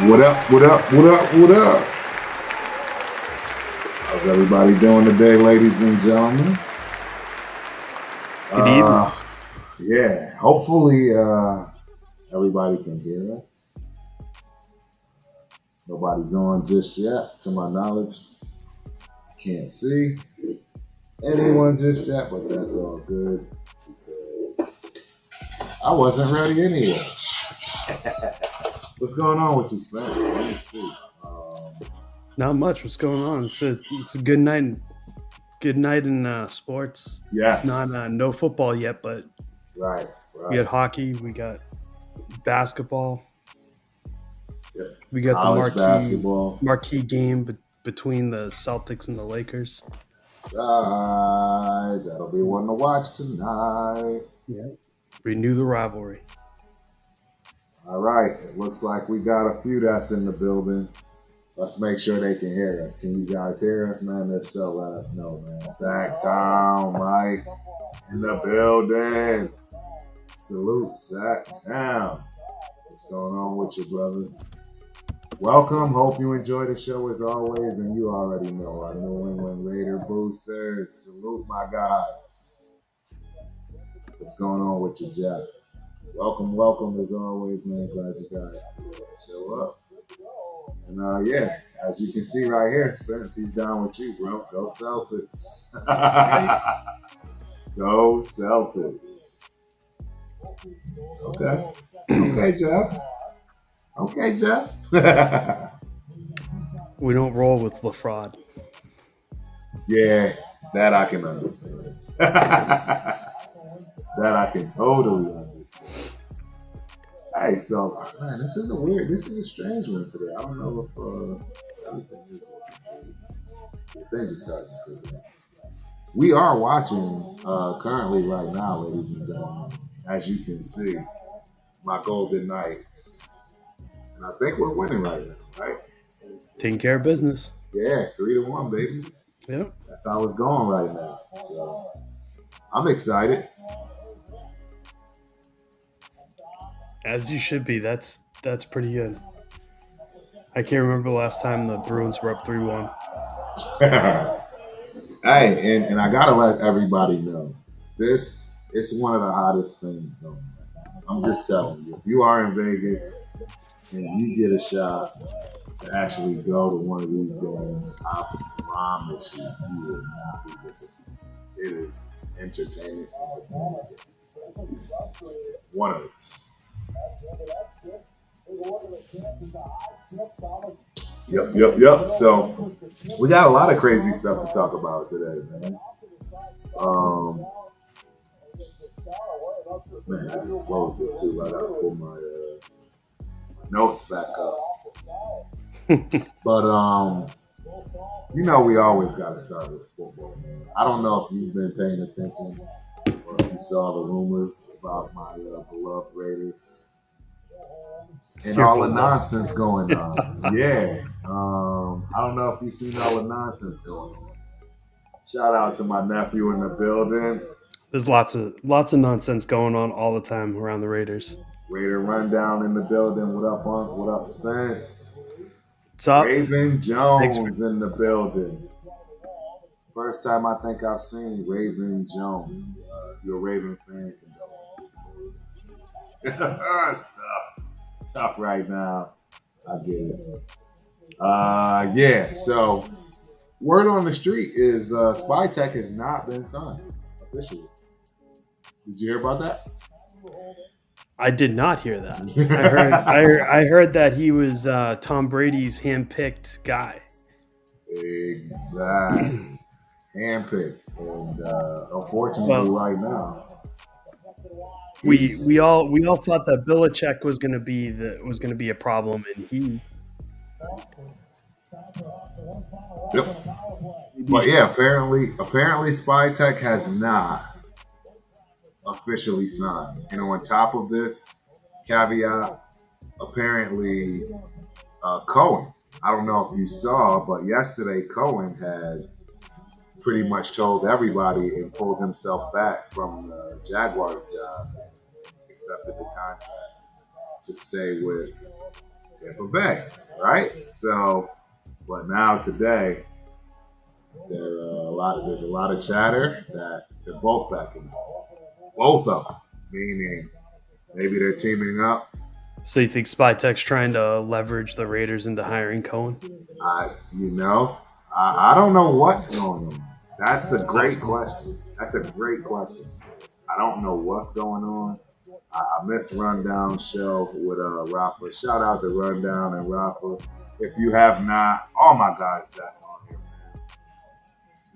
What up, what up, what up, what up? How's everybody doing today, ladies and gentlemen? Good evening. Yeah, hopefully everybody can hear us. Nobody's on just yet, to my knowledge. Can't see anyone just yet, but that's all good because I wasn't ready anyway. What's going on with you, Spence? Let me see. Not much. What's going on? It's a good night. Good night in sports. It's not Yes, no football yet, but right, we right. got hockey. We got basketball. Yeah. We got the College marquee basketball. marquee game between the Celtics and the Lakers. Right. That'll be one to watch tonight. Yeah. Renew the rivalry. All right. It looks like we got a few that's in the building. Let's make sure they can hear us. Can you guys hear us, man? If so, let us know, man. Sacktown, Mike, in the building. Salute, Sacktown. What's going on with you, brother? Welcome. Hope you enjoy the show as always. And you already know our New England Raider boosters. Salute, my guys. What's going on with you, Jeff? Welcome, welcome as always, man. Glad you guys show up. And yeah, as you can see right here, Spence, he's down with you, bro. Go Celtics. Go Celtics. Okay. Okay, Jeff. Okay, Jeff. We don't roll with LaFraud. Yeah, that I can understand. That I can totally understand. Hey, so man, this is a strange one today. I don't know if everything is. Things are starting to figure out. We are watching currently right now, ladies and gentlemen. As you can see, my Golden Knights, and I think we're winning right now, right? Taking care of business. Yeah, 3-1, baby. Yep. That's how it's going right now. So I'm excited. As you should be. That's pretty good. I can't remember the last time the Bruins were up 3-1. Hey, and I gotta let everybody know this is one of the hottest things going on. I'm just telling you, if you are in Vegas and you get a shot to actually go to one of these games, I promise you, you will not be disappointed. It is entertainment. 100%. Yep. So we got a lot of crazy stuff to talk about today, man. Man, I just closed it too. I gotta pull my notes back up. But we always gotta start with football, man. I don't know if you've been paying attention or if you saw the rumors about my beloved Raiders and Your all the beloved. nonsense going on. Yeah. I don't know if you've seen all the nonsense going on. Shout out to my nephew in the building. There's lots of nonsense going on all the time around the Raiders. Raider Rundown in the building. What up, Unc? What up, Spence? What's up? Raven Thanks for Jones in the building. First time I think I've seen Raven Jones. You're a Raven fan, condolences. It's tough right now. I get it. Yeah, so word on the street is Spy Tech has not been signed officially. Did you hear about that? I did not hear that. I heard that he was Tom Brady's handpicked guy. Exactly. Handpicked. And unfortunately, Well, right now, we all thought that Belichick was going to be a problem, and he. Yep. But yeah, apparently Spy Tech has not officially signed. And on top of this caveat, apparently Cohen. I don't know if you saw, but yesterday Cohen had pretty much told everybody and pulled himself back from the Jaguars job and accepted the contract to stay with Tampa Bay, right? So, but now today, there's a lot of chatter that they're both backing up. Both of them, meaning maybe they're teaming up. So you think Spytek's trying to leverage the Raiders into hiring Cohen? You know, I don't know what's going on. That's the great Possible. question. That's a great question. I don't know what's going on. I missed Rundown show with Rafa. Shout out to Rundown and Rafa. If you have not, all my guys that's on here, man.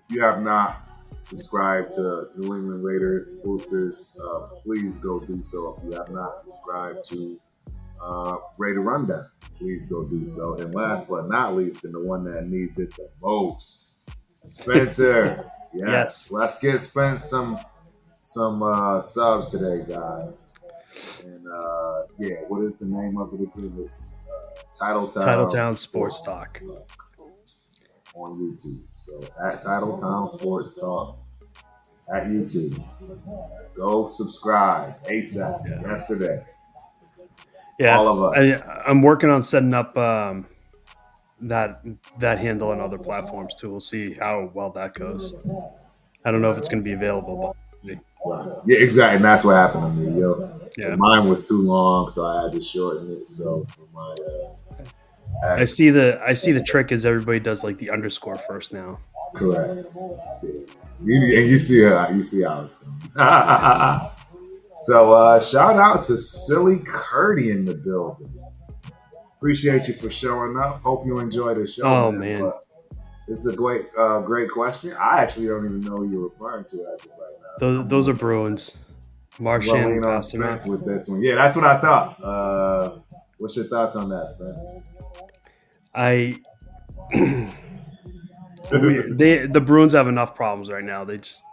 If you have not subscribed to New England Raider Boosters, please go do so. If you have not subscribed to Raider Rundown, please go do so. And last but not least, and the one that needs it the most, Spencer. Yes. Let's get Spencer some subs today, guys. And what is the name of it again? It's Titletown Sports Talk on YouTube. So at Titletown Sports Talk at YouTube. Go subscribe ASAP. Yesterday. Yeah, all of us. I'm working on setting up that handle on other platforms too. We'll see how well that goes. I don't know if it's going to be available, but yeah, exactly. And that's what happened to me. Yeah. Mine was too long, so I had to shorten it. So for my, I see the trick is everybody does like the underscore first now. Correct. Yeah. You see how it's going. So shout out to Silly Curdy in the building. Appreciate you for showing up. Hope you enjoy the show. Oh man. But it's a great question. I actually don't even know who you're referring to as of right now. Those are Bruins. Marchand on Spence with this one. Yeah, that's what I thought. What's your thoughts on that, Spence? The Bruins have enough problems right now. They just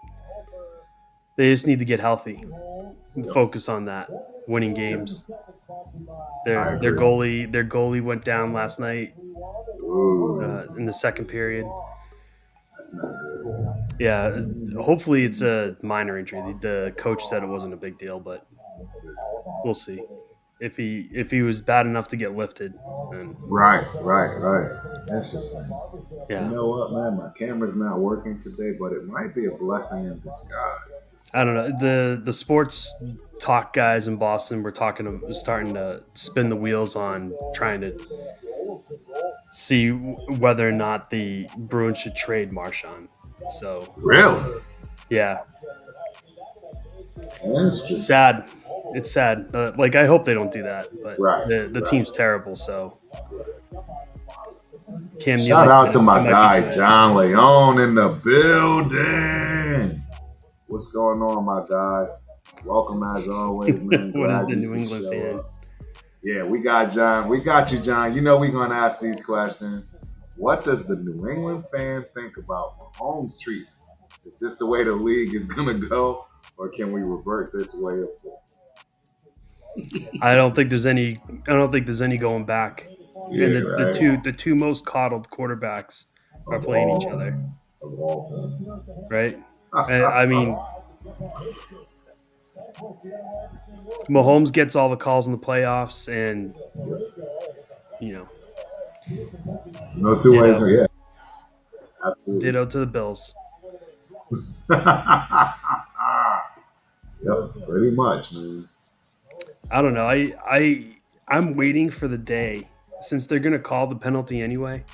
need to get healthy and focus on that, winning games. Their goalie went down last night in the second period. That's not good. Yeah, hopefully it's a minor injury. The coach said it wasn't a big deal, but we'll see. If he was bad enough to get lifted, then right. Interesting. Yeah. You know what, man? My camera's not working today, but it might be a blessing in disguise. I don't know. The sports talk guys in Boston were starting to spin the wheels on trying to see whether or not the Bruins should trade Marchand. So really, yeah, it's sad. It's sad. I hope they don't do that. But the team's terrible. So shout out to my guy John Leone in the building. What's going on, my guy? Welcome as always, man. What is the New England fan? Yeah, we got John. We got you, John. You know we're gonna ask these questions. What does the New England fan think about Mahomes' treatment? Is this the way the league is gonna go, or can we revert this way of form? I don't think there's any going back. Yeah, and the two most coddled quarterbacks are playing each other. Right? I mean, Mahomes gets all the calls in the playoffs, and no two ways are yes. Absolutely. Ditto to the Bills. Yep, pretty much, man. I don't know. I'm waiting for the day, since they're gonna call the penalty anyway.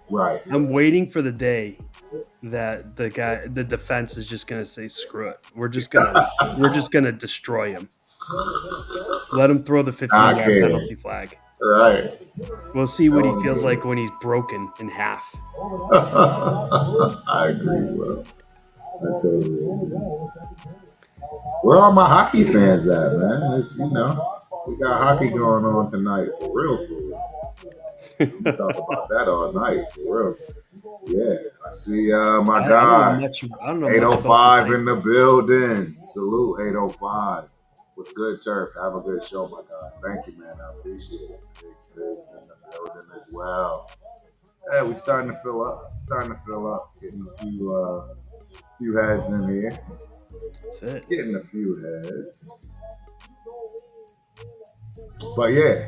Right. I'm waiting for the day that the defense is just gonna say screw it. We're just gonna destroy him. Let him throw the 15-yard penalty flag. Right. We'll see what he feels like when he's broken in half. I agree, bro. I totally agree. Where are my hockey fans at, man? We got hockey going on tonight, for real. We talk about that all night, for real. Yeah, I see my guy, 805 in the building. Salute, 805. What's good, Turf? Have a good show, my guy. Thank you, man. I appreciate it. Big's in the building as well. Yeah, we starting to fill up. Getting a few heads in here. That's it. Getting a few heads. But yeah,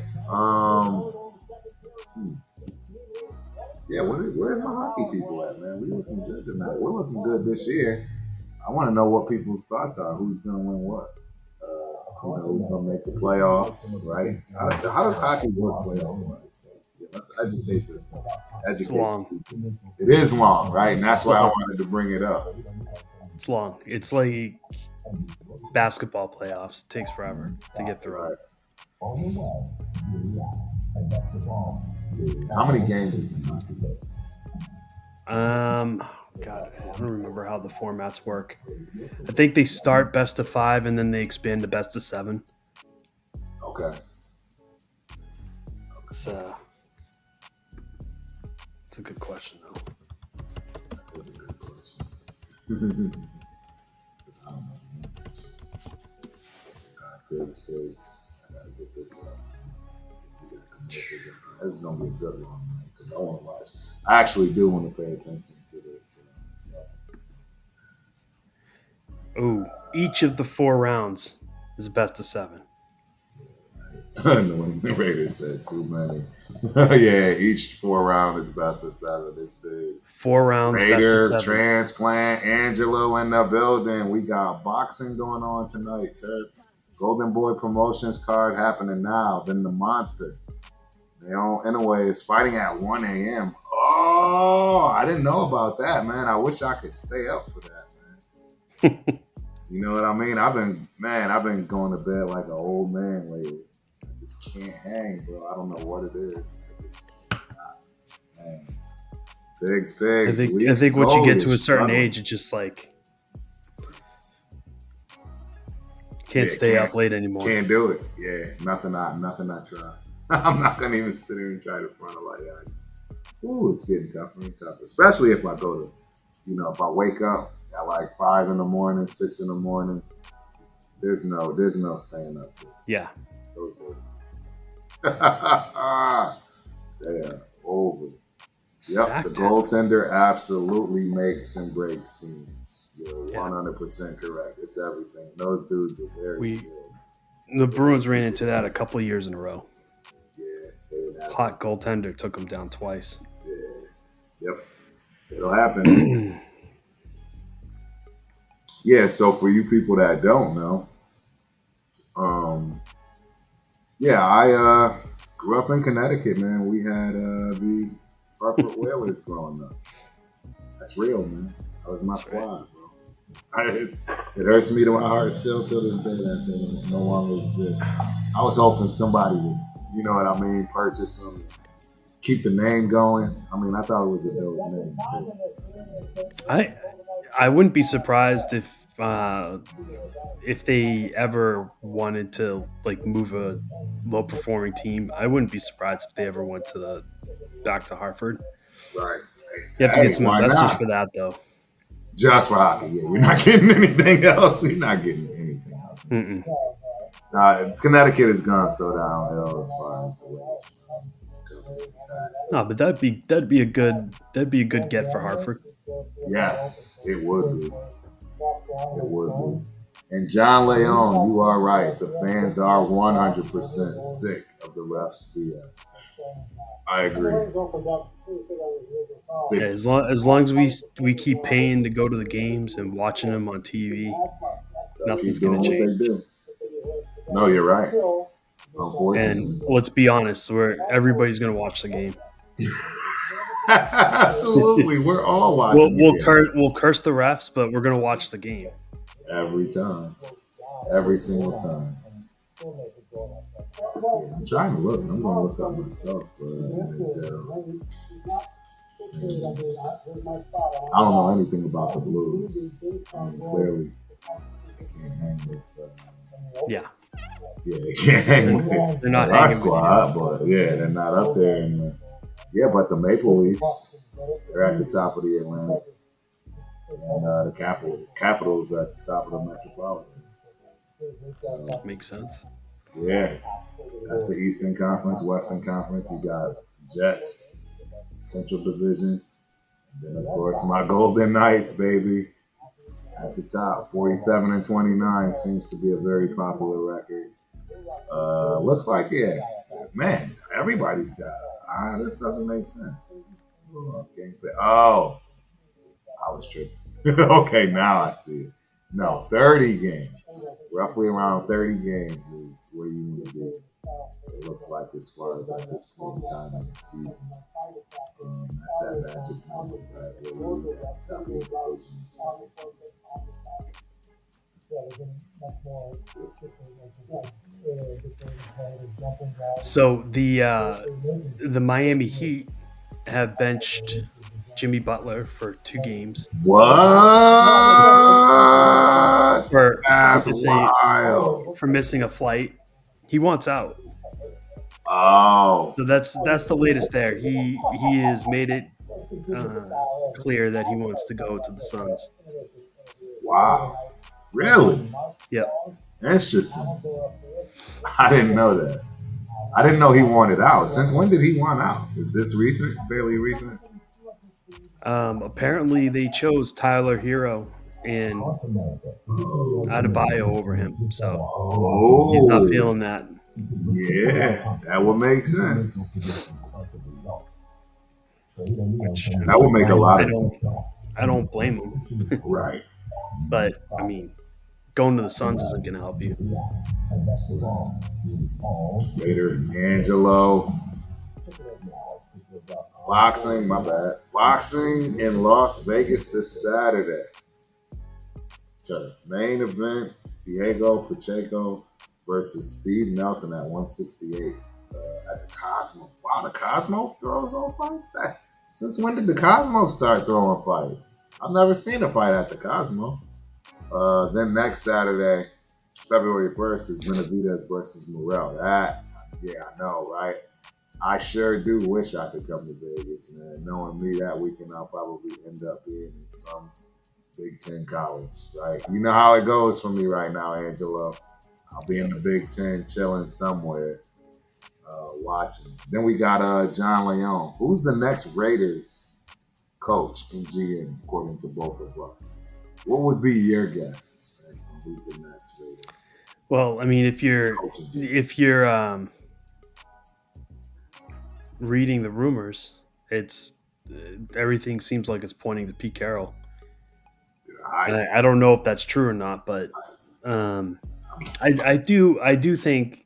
Yeah, where's my hockey people at, man? We looking good tonight. We're looking good this year. I want to know what people's thoughts are. Who's going to win what? Who's going to make the playoffs, right? How does hockey work playoff-wise? So, yeah, let's It's educate long. people. It is long, right? And that's why I wanted to bring it up. It's long. It's like basketball playoffs. It takes forever to get through. Right. How many games is in hockey? God, I don't remember how the formats work. I think they start best of 5 and then they expand to best of 7. Okay. It's a good question though. That's a good question. I don't know. I gotta get this up. This is gonna be a good one, man, because I want to watch. I actually do want to pay attention to this. Oh, each of the 4 rounds is best of 7. The Raiders said too many. Yeah, each 4 round is best of 7. It's big. 4 rounds, best Raider, of 7. transplant, Angelo in the building. We got boxing going on tonight, Ted. Golden Boy Promotions card happening now. Then the Monster. Anyway, it's fighting at 1 a.m. Oh, I didn't know about that, man. I wish I could stay up for that, man. You know what I mean? I've been going to bed like an old man lately. I just can't hang, bro. I don't know what it is. I just cannot hang. Pigs. I think once you get to a certain age, it's just like can't stay up late anymore. Can't do it. Yeah, nothing I try. I'm not gonna even sit here and try to front it like that. Ooh, it's getting tougher and tougher. Especially if I go to, if I wake up at like 5 in the morning, 6 in the morning. There's no staying up there. Yeah. Those days. They are over. Yep, the goaltender absolutely makes and breaks teams. You're 100% correct. It's everything. Those dudes are very skilled. The Bruins ran into that a couple of years in a row. Yeah. Hot goaltender took them down twice. Yeah. Yep. It'll happen. Yeah, so for you people that don't know, I grew up in Connecticut, man. We had the Hartford Whalers growing up. That's real, man. That was my squad, bro. It hurts me to my heart still to this day that they no longer exist. I was hoping somebody would, you know what I mean, purchase them, keep the name going. I mean, I thought it was a dope name. I wouldn't be surprised if they ever wanted to like move a low performing team. I wouldn't be surprised if they ever went back to Hartford. Right. You have to get some investors for that, though. Just for hockey, yeah. You're not getting anything else. You're not getting anything else. Connecticut has gone so downhill as far as no, but that'd be a good get for Hartford. Yes, it would be. It would be. And John Leon, you are right. The fans are 100% sick of the refs BS. I agree. Yeah, as long as we keep paying to go to the games and watching them on TV, nothing's going to change. No, you're right. And let's be honest, everybody's going to watch the game. Absolutely, we're all watching. We'll curse the refs, but we're going to watch the game every time, every single time. I'm trying to look. I'm going to look up myself. I don't know anything about the Blues. Clearly, they can't hang with. Yeah, they can't hang with. They're not our squad, but they're not up there. But the Maple Leafs, they're at the top of the Atlantic, and the Capitals at the top of the Metropolitan. So, makes sense. Yeah, that's the Eastern Conference. Western Conference, you got Jets, Central Division, and then of course my Golden Knights, baby, at the top. 47-29 seems to be a very popular record. Looks like man, everybody's got. This doesn't make sense. Game six. Oh, I was tripping. Okay, now I see it. No, 30 games. Roughly around 30 games is where you need to be. It looks like as far as at this point in time in the season. That's that magic number, right? Where we at the top of the division or something. So the Miami Heat have benched Jimmy Butler for 2 games What? for That's missing, wild. for missing a flight. He wants out. Oh, So that's the latest there. He has made it clear that he wants to go to the Suns. wow. Really? Yep. Interesting. I didn't know that. I didn't know he wanted out. Since when did he want out? Is this recent? Fairly recent? Apparently, they chose Tyler Hero and Adebayo over him, so he's not feeling that. Yeah, that would make sense. Which That would make a lot of sense. I don't blame him. Right. But I mean, going to the Suns isn't going to help you. Later, Angelo. Boxing, my bad. Boxing in Las Vegas this Saturday. Main event, Diego Pacheco versus Steve Nelson at 168 at the Cosmo. Wow, the Cosmo throws on fights? Since when did the Cosmo start throwing fights? I've never seen a fight at the Cosmo. Then next Saturday, February 1st, is Benavidez versus Morrell. That, yeah, I know, right? I sure do wish I could come to Vegas, man. Knowing me, that weekend I'll probably end up being in some Big Ten college, right? You know how it goes for me right now, Angelo. I'll be in the Big Ten chilling somewhere, watching. Then we got John Leone. Who's the next Raiders coach and GM, according to both of us? What would be your guess, Spencer? Who's the next Raiders? Well, I mean, if you're reading the rumors, it's everything seems like it's pointing to Pete Carroll. I don't know if that's true or not, but I do think.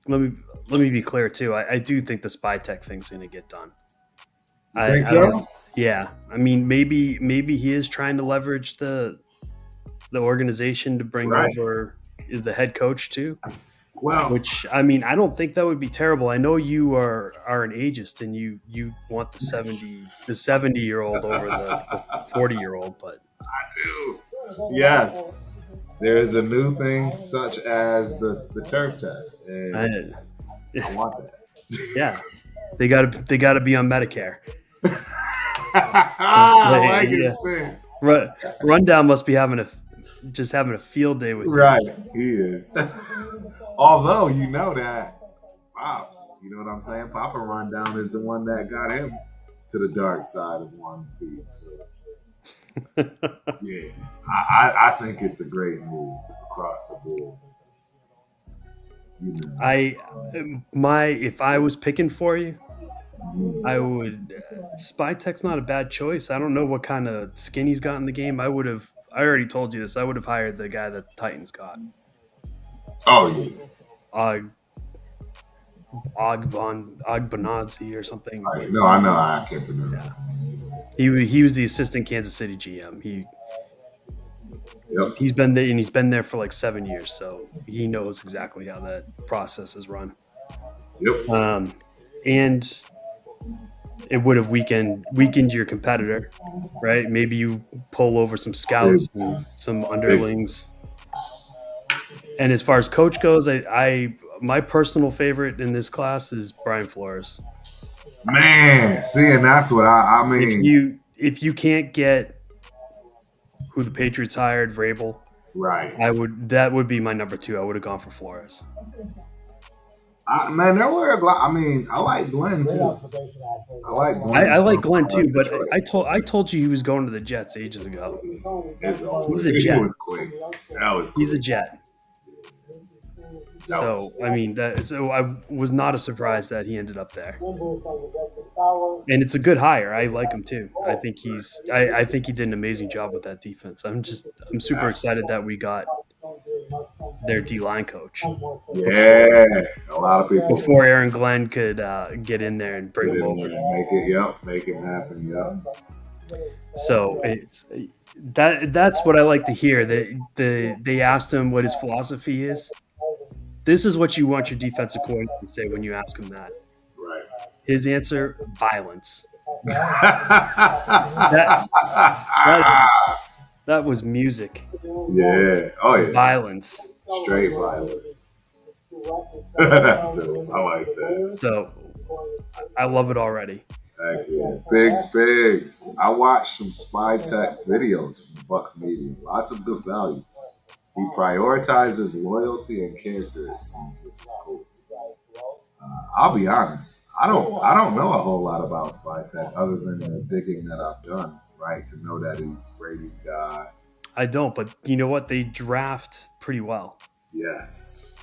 Let me be clear too. I do think the spy tech thing's going to get done. You think so? Yeah, I mean, maybe he is trying to leverage the organization to bring over the head coach too. Well, which, I mean, I don't think that would be terrible. I know you are an ageist and you want the 70-year-old over the 40-year-old, but I do. Yes. There is a new thing such as the turf test, and I want that. Yeah, they got to be on Medicare. I like his fence. Rundown must be having a field day with you. Right, he is. Although you know that Pops, you know what I'm saying? Papa Rundown is the one that got him to the dark side of one feet. So yeah, I think it's a great move across the board. You know, if I was picking for you, I would. Spy Tech's not a bad choice. I don't know what kind of skin he's got in the game. I already told you this. I would have hired the guy that the Titans got. Oh yeah. Ogbonazi or something. No, I know. I can't pronounce. Yeah. He was the assistant Kansas City GM. He's been there, and he's been there for like 7 years, so he knows exactly how that process is run. Yep. And it would have weakened your competitor, right? Maybe you pull over some scouts and some underlings. And as far as coach goes, my personal favorite in this class is Brian Flores. Man, see, and that's what I mean. If you can't get who the Patriots hired, Vrabel, right? That would be my number 2. I would have gone for Flores. Man, there were a lot. I mean, I like Glenn too. I like Glenn too, but I told you he was going to the Jets ages ago. He's a Jet. He was quick. That was quick. He's a Jet. So I mean, I was not a surprise that he ended up there. And it's a good hire. I like him too. I think I think he did an amazing job with that defense. I'm super excited that we got their D-line coach. Yeah, a lot of people before Aaron Glenn could get in there and bring him over. Make it happen. Yep. So that's what I like to hear. They asked him what his philosophy is. This is what you want your defensive coordinator to say when you ask him that. Right. His answer: violence. That was music. Yeah. Oh yeah. Violence. Straight violence. That's dope. I like that. So I love it already. Heck yeah. Bigs. I watched some spy tech videos from the Bucks media. Lots of good values. He prioritizes loyalty and character, it seems, which is cool. I'll be honest. I don't know a whole lot about spy tech other than the digging that I've done, right? To know that he's Brady's guy. I don't, but you know what? They draft pretty well. Yes.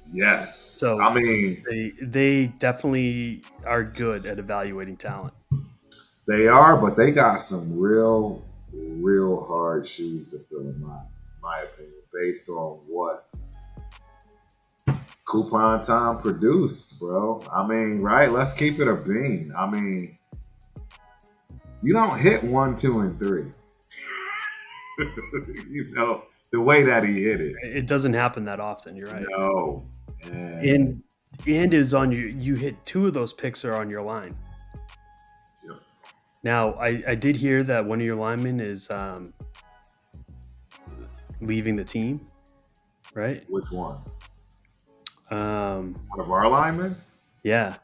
So I mean, they definitely are good at evaluating talent. They are, but they got some real hard shoes to fill, in my opinion, based on what Coupon Tom produced, bro. I mean, right? Let's keep it a bean. I mean, you don't hit 1, 2, and 3. You know, the way that he hit it. It doesn't happen that often. You're right. No. And is on you hit 2 of those picks are on your line. Yep. Now, I did hear that one of your linemen is leaving the team, right? Which one? One of our linemen? Yeah.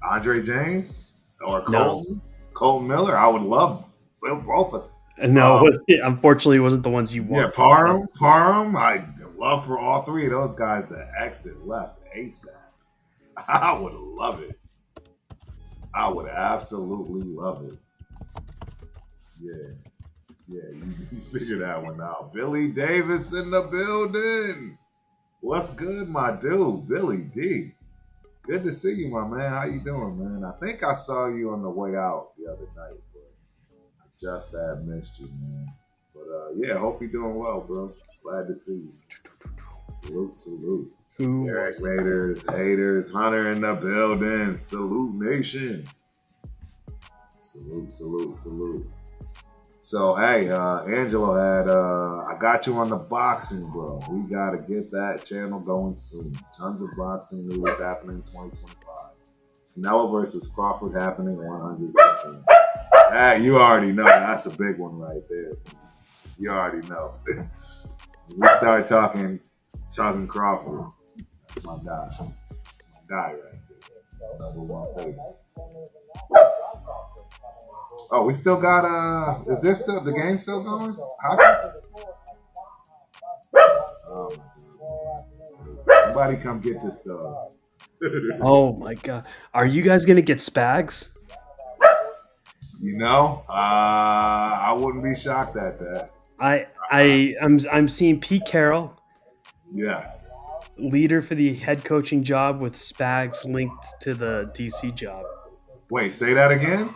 Andre James or Colton? No. Colton Miller? I would love both of them. No, unfortunately, it wasn't the ones you wanted. Yeah, Parham. I'd love for all 3 of those guys to exit left ASAP. I would love it. I would absolutely love it. Yeah, you figure that one out. Billy Davis in the building. What's good, my dude? Billy D. Good to see you, my man. How you doing, man? I think I saw you on the way out the other night, but I just had missed you, man. But yeah, hope you're doing well, bro. Glad to see you. Salute. Eric Raiders, haters, Hunter in the building. Salute, nation. Salute. So, hey, Angelo had, I got you on the boxing, bro. We got to get that channel going soon. Tons of boxing news happening in 2025. Canelo versus Crawford happening 100%. Hey, you already know. That's a big one right there. You already know. We start talking Crawford. That's my guy. That's my guy right there. Number 1 favorite. Oh, we still got is there still the game still going? Oh my God. Somebody come get this dog. Oh my God. Are you guys gonna get Spags? You know, I wouldn't be shocked at that. I'm seeing Pete Carroll. Yes. Leader for the head coaching job with Spags linked to the DC job. Wait, say that again?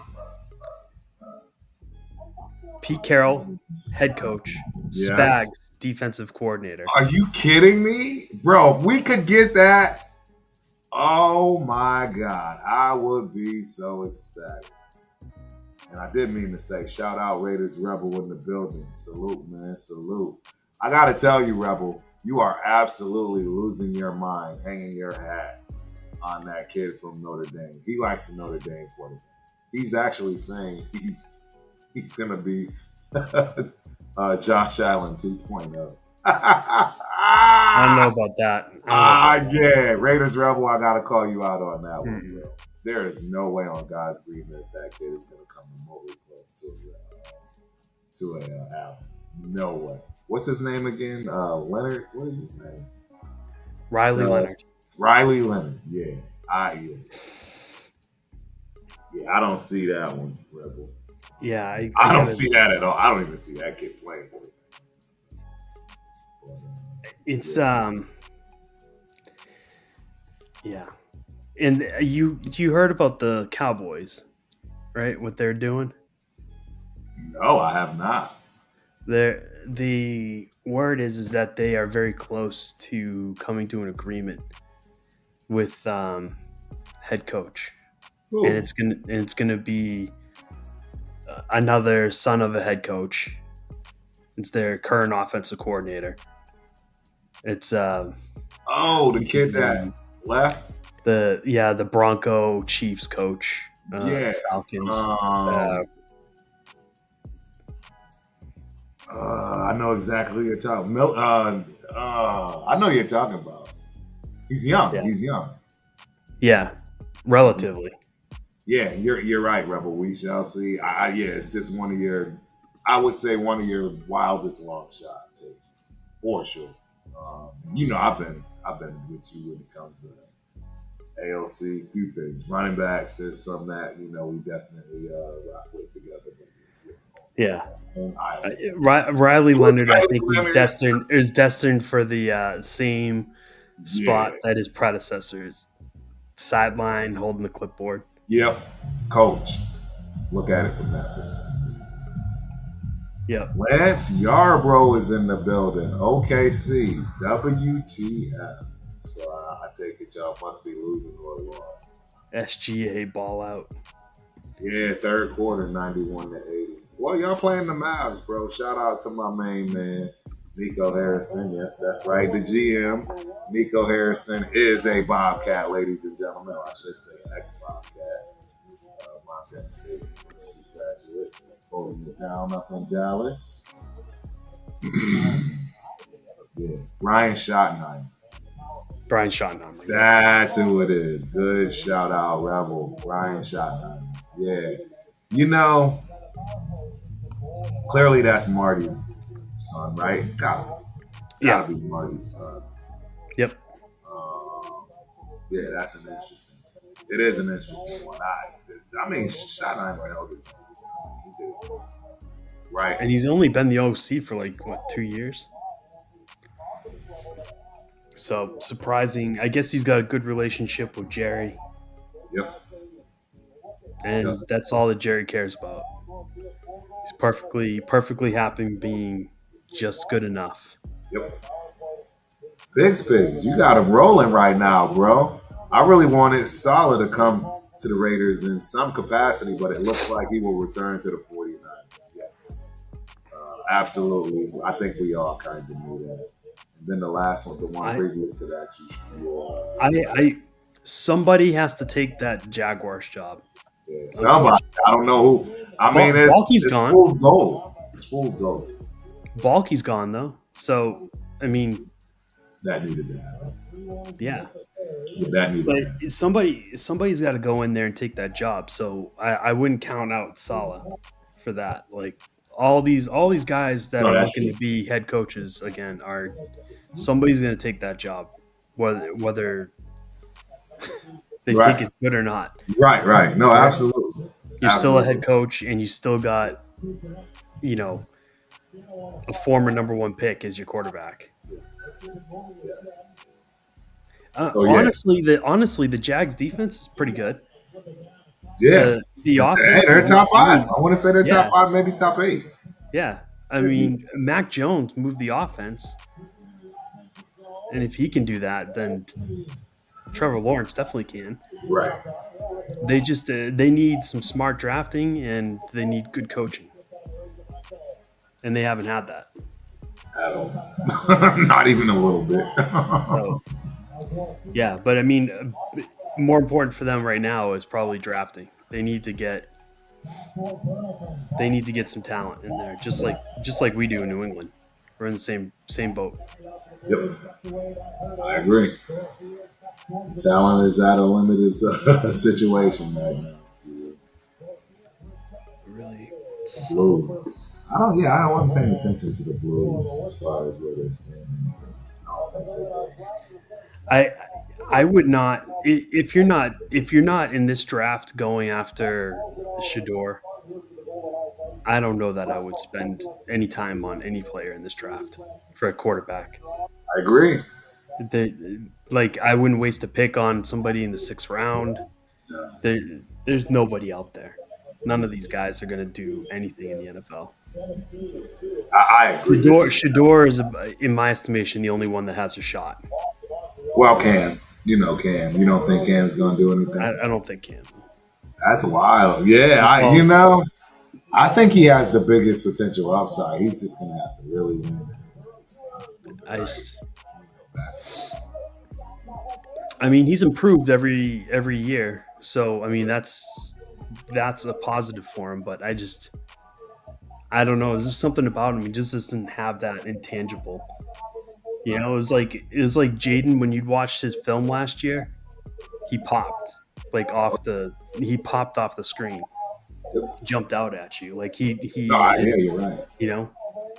Pete Carroll, head coach. Yes. Spags, defensive coordinator. Are you kidding me? Bro, if we could get that, oh my God, I would be so ecstatic. And I did mean to say, shout out Raiders Rebel in the building. Salute, man, salute. I got to tell you, Rebel, you are absolutely losing your mind hanging your hat on that kid from Notre Dame. He likes the Notre Dame quarterback. He's actually saying he's going to be Josh Allen 2.0. I don't know about that. Yeah. Raiders Rebel, I got to call you out on that one, bro. There is no way on God's green that kid is going to come remotely close to a Allen. No way. What's his name again? Leonard? What is his name? Riley Leonard. Riley Leonard. Yeah. Yeah, I don't see that one, Rebel. Yeah, I don't see that at all. I don't even see that kid playing. It's Yeah, and you heard about the Cowboys, right? What they're doing? No, I have not. The word is that they are very close to coming to an agreement with head coach, and Ooh. it's gonna be another son of a head coach. It's their current offensive coordinator. It's Oh, the kid that the left. the Bronco Chiefs coach, Yeah. Falcons. Um. Uh, I know exactly who you're talking. I know who you're talking about. He's young. yeah, He's young. yeah, relatively. Yeah, you're right, Rebel. We shall see. Yeah, it's just one of your, I would say one of your wildest long shot takes for sure. I've been with you when it comes to AOC. Few things, running backs. There's some that we definitely rock with together. Yeah, Own island. Riley Leonard, I Riley think, Leonard. is destined for the same Yeah. spot that his predecessors sideline holding the clipboard. Yep. Coach. Look at it from that perspective. Yep. Lance Yarbrough is in the building. OKC. WTF. So I take it y'all must be losing or lost. SGA ball out. Yeah, third quarter, 91-80. Well, y'all playing the Mavs, bro. Shout out to my main man, Nico Harrison. Yes, that's right. The GM, Nico Harrison, is a Bobcat, ladies and gentlemen. Or I should say ex-Bobcat. Montana State University graduate. Holding it down up in Dallas. Yeah. Ryan Schottenheimer. Brian Schottenheimer. That's who it is. Good shout out, Rebel. Ryan Schottenheimer. Yeah. You know, clearly that's Marty's son, right? It's gotta be Marty's son. Yep. Um, yeah, that's an interesting. It is an interesting one. I mean, Schottenheimer held his own. He did. Right. And he's only been the OC for like what 2 years. So surprising. I guess he's got a good relationship with Jerry, Yep. Yep. and that's all that Jerry cares about. He's perfectly happy being just good enough. Yep. Pigs, you got him rolling right now, bro. I really wanted Salah to come to the Raiders in some capacity, but it looks like he will return to the 49ers. Yes. Absolutely. I think we all kind of knew that. And then the last one, the one I previous to that, I somebody has to take that Jaguars job. somebody. I don't know who. I mean, Balky's it's gone. fool's gold. It's fool's gold. Balky's gone though. So I mean, That needed to happen. yeah. Yeah, that needed But to happen. somebody's got to go in there and take that job. So I wouldn't count out Salah for that. Like all these guys that No, are that's looking true. to be head coaches again are somebody's going to take that job, whether they think Right. it's good or not. Right. No, absolutely. You're still a head Absolutely. coach, and you still got you know a former number one pick as your quarterback. So yeah. Honestly, the Jags defense is pretty good. Yeah. The Hey, offense they're is top I five. mean, I want to say they're top yeah, five, maybe top eight. yeah. I mean, Mac Jones moved the offense, and if he can do that, then Trevor Lawrence definitely can. Right. They need some smart drafting and they need good coaching, and they haven't had that. At all. Not even a little bit. So yeah, but I mean, more important for them right now is probably drafting. They need to get some talent in there, just like we do in New England. We're in the same boat. Yep. I agree. Talent is at a limited situation right now. Really, Blues. I wasn't paying attention to the Blues as far as where they're standing. I don't think I I would not if you're not in this draft going after Shador. I don't know that I would spend any time on any player in this draft for a quarterback. I agree. They, Like I wouldn't waste a pick on somebody in the 6th round. There, there's nobody out there. None of these guys are going to do anything in the NFL. I agree. Shador is, in my estimation, the only one that has a shot. Well, Cam. Cam. You don't think Cam's going to do anything? I don't think Cam. That's wild. Yeah, I think he has the biggest potential upside. He's just going to have to really win. I mean, he's improved every year. So, I mean, that's a positive for him. But I don't know. There's just something about him. He just doesn't have that intangible. It was like Jaden when you watched his film last year. He popped off the screen. He jumped out at you like he. Yeah, you're right.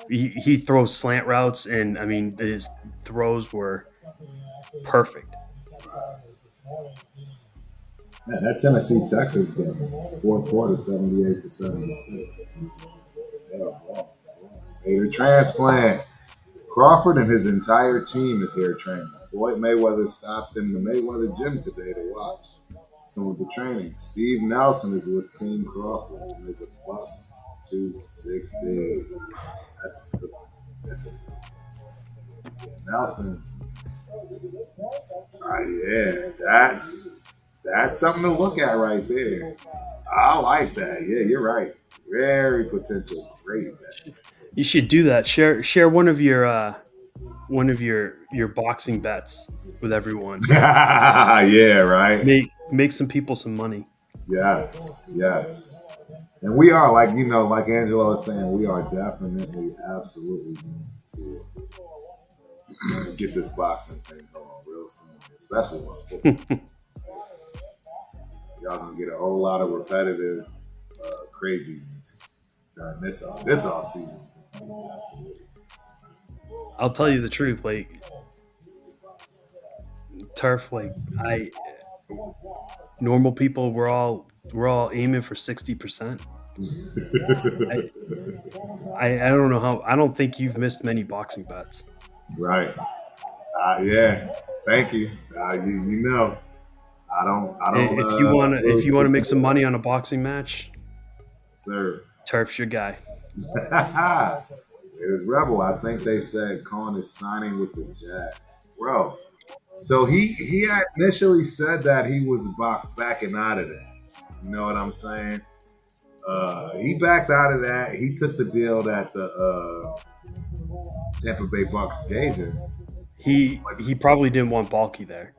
He throws slant routes, and I mean his throws were perfect. Man, that Tennessee Texas game, 4th quarter, 78-76. Hair transplant. Crawford and his entire team is hair training. Floyd Mayweather stopped in the Mayweather gym today to watch some of the training. Steve Nelson is with Team Crawford and is a plus 260. That's a good. Nelson. Yeah, that's something to look at right there. I like that. Yeah, you're right. Very potential. Great. You should do that. Share one of your boxing bets with everyone. Yeah, right. Make some people some money. Yes. And we are like Angela is saying, we are definitely absolutely going to get this boxing thing going real soon, especially once football. Y'all gonna get a whole lot of repetitive craziness during this off season. Absolutely. I'll tell you the truth, like turf, normal people, we're all aiming for 60%. I don't know how. I don't think you've missed many boxing bets. Right. Yeah. Thank you. You know. I don't. If you want to make some money on a boxing match, sir, turf's your guy. It was Rebel. I think they said Cohen is signing with the Jazz, bro. So he had initially said that he was backing out of that. You know what I'm saying? He backed out of that. He took the deal that the Tampa Bay Bucks gave him. He probably didn't want Balky there.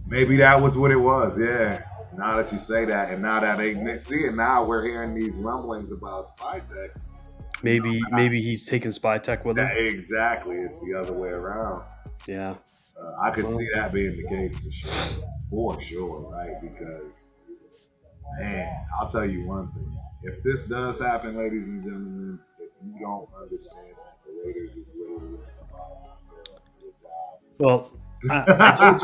Maybe that was what it was. Yeah. Now that you say that, and now that now we're hearing these rumblings about Spytech. Maybe he's taking Spytech with him. Exactly. It's the other way around. Yeah. I could see that being the case for sure, right? Because, man, I'll tell you one thing. If this does happen, ladies and gentlemen, if you don't understand that the Raiders is literally well, I told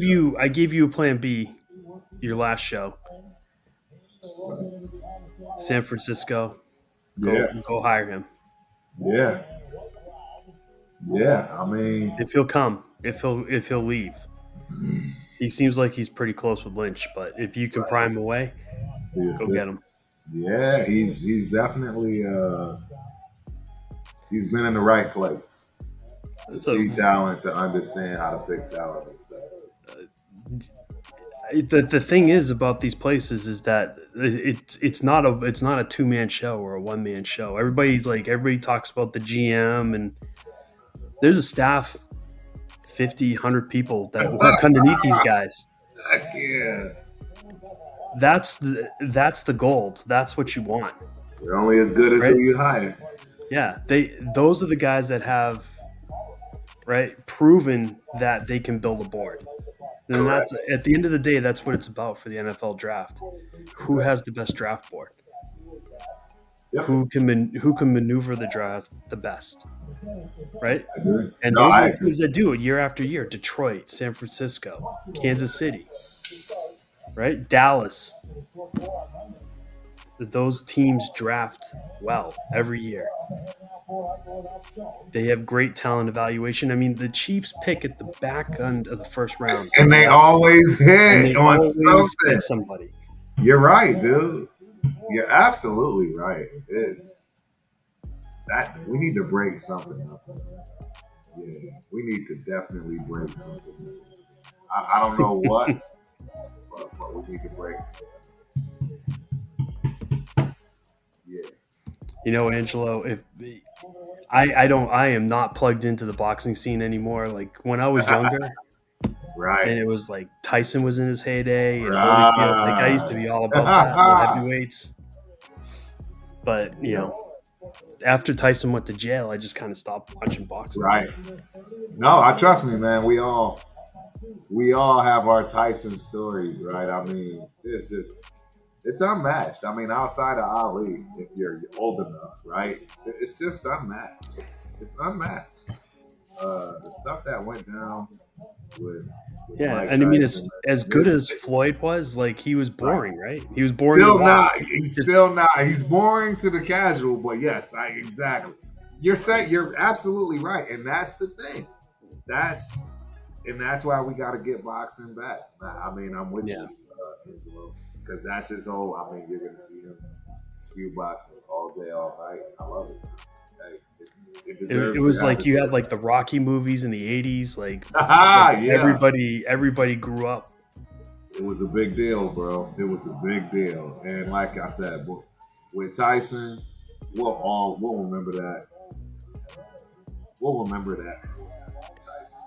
you I gave you a plan B your last show. San Francisco. Go hire him. Yeah. I mean, if he'll come, if he'll leave. He seems like he's pretty close with Lynch, but if you can pry him away, go get him. Yeah, he's definitely he's been in the right place to see talent, to understand how to pick talent, etc. The thing is about these places is that it's not a 2-man show or a 1-man show. Everybody talks about the GM, and there's a staff, 50, 100 people that work underneath these guys. Heck yeah. That's the gold. That's what you want. You're only as good as who you hire. Yeah, those are the guys that have proven that they can build a board. And that's, at the end of the day, that's what it's about for the NFL draft. Who has the best draft board? Yep. Who can maneuver the draft the best? Right? And those are the teams that do it year after year. Detroit, San Francisco, Kansas City, right? Dallas. those teams draft well every year. They have great talent evaluation. I mean, the Chiefs pick at the back end of the first round, And they always and hit they on always something. get somebody. You're right, dude. You're absolutely right. It's that we need to break something up. Yeah, we need to definitely break something. I don't know what, but we need to break something. Yeah. You know, Angelo, if I am not plugged into the boxing scene anymore. Like when I was younger, Right. and it was like Tyson was in his heyday and Holyfield. Like I used to Right. be all about that, the heavyweights. But you know, after Tyson went to jail, I just kind of stopped watching boxing. Right. No, I trust me, man. We all have our Tyson stories, right? I mean, it's unmatched. I mean, outside of Ali, if you're old enough, right? It's just unmatched. It's unmatched. The stuff that went down with Yeah, Mike and I mean, Tyson, as good as Floyd was, like he was boring, right? He was boring. Still not. He's still not. He's boring to the casual, but yes, exactly. You're absolutely right, and that's the thing. That's why we got to get boxing back. I mean, I'm with you, Angelo, because that's his whole. I mean, you're gonna see him spew boxing all day, all night. I love it. It was like you had like the Rocky movies in the '80s, like yeah. everybody grew up. It was a big deal, bro. It was a big deal, and like I said, with Tyson, we'll remember that. We'll remember that. Tyson.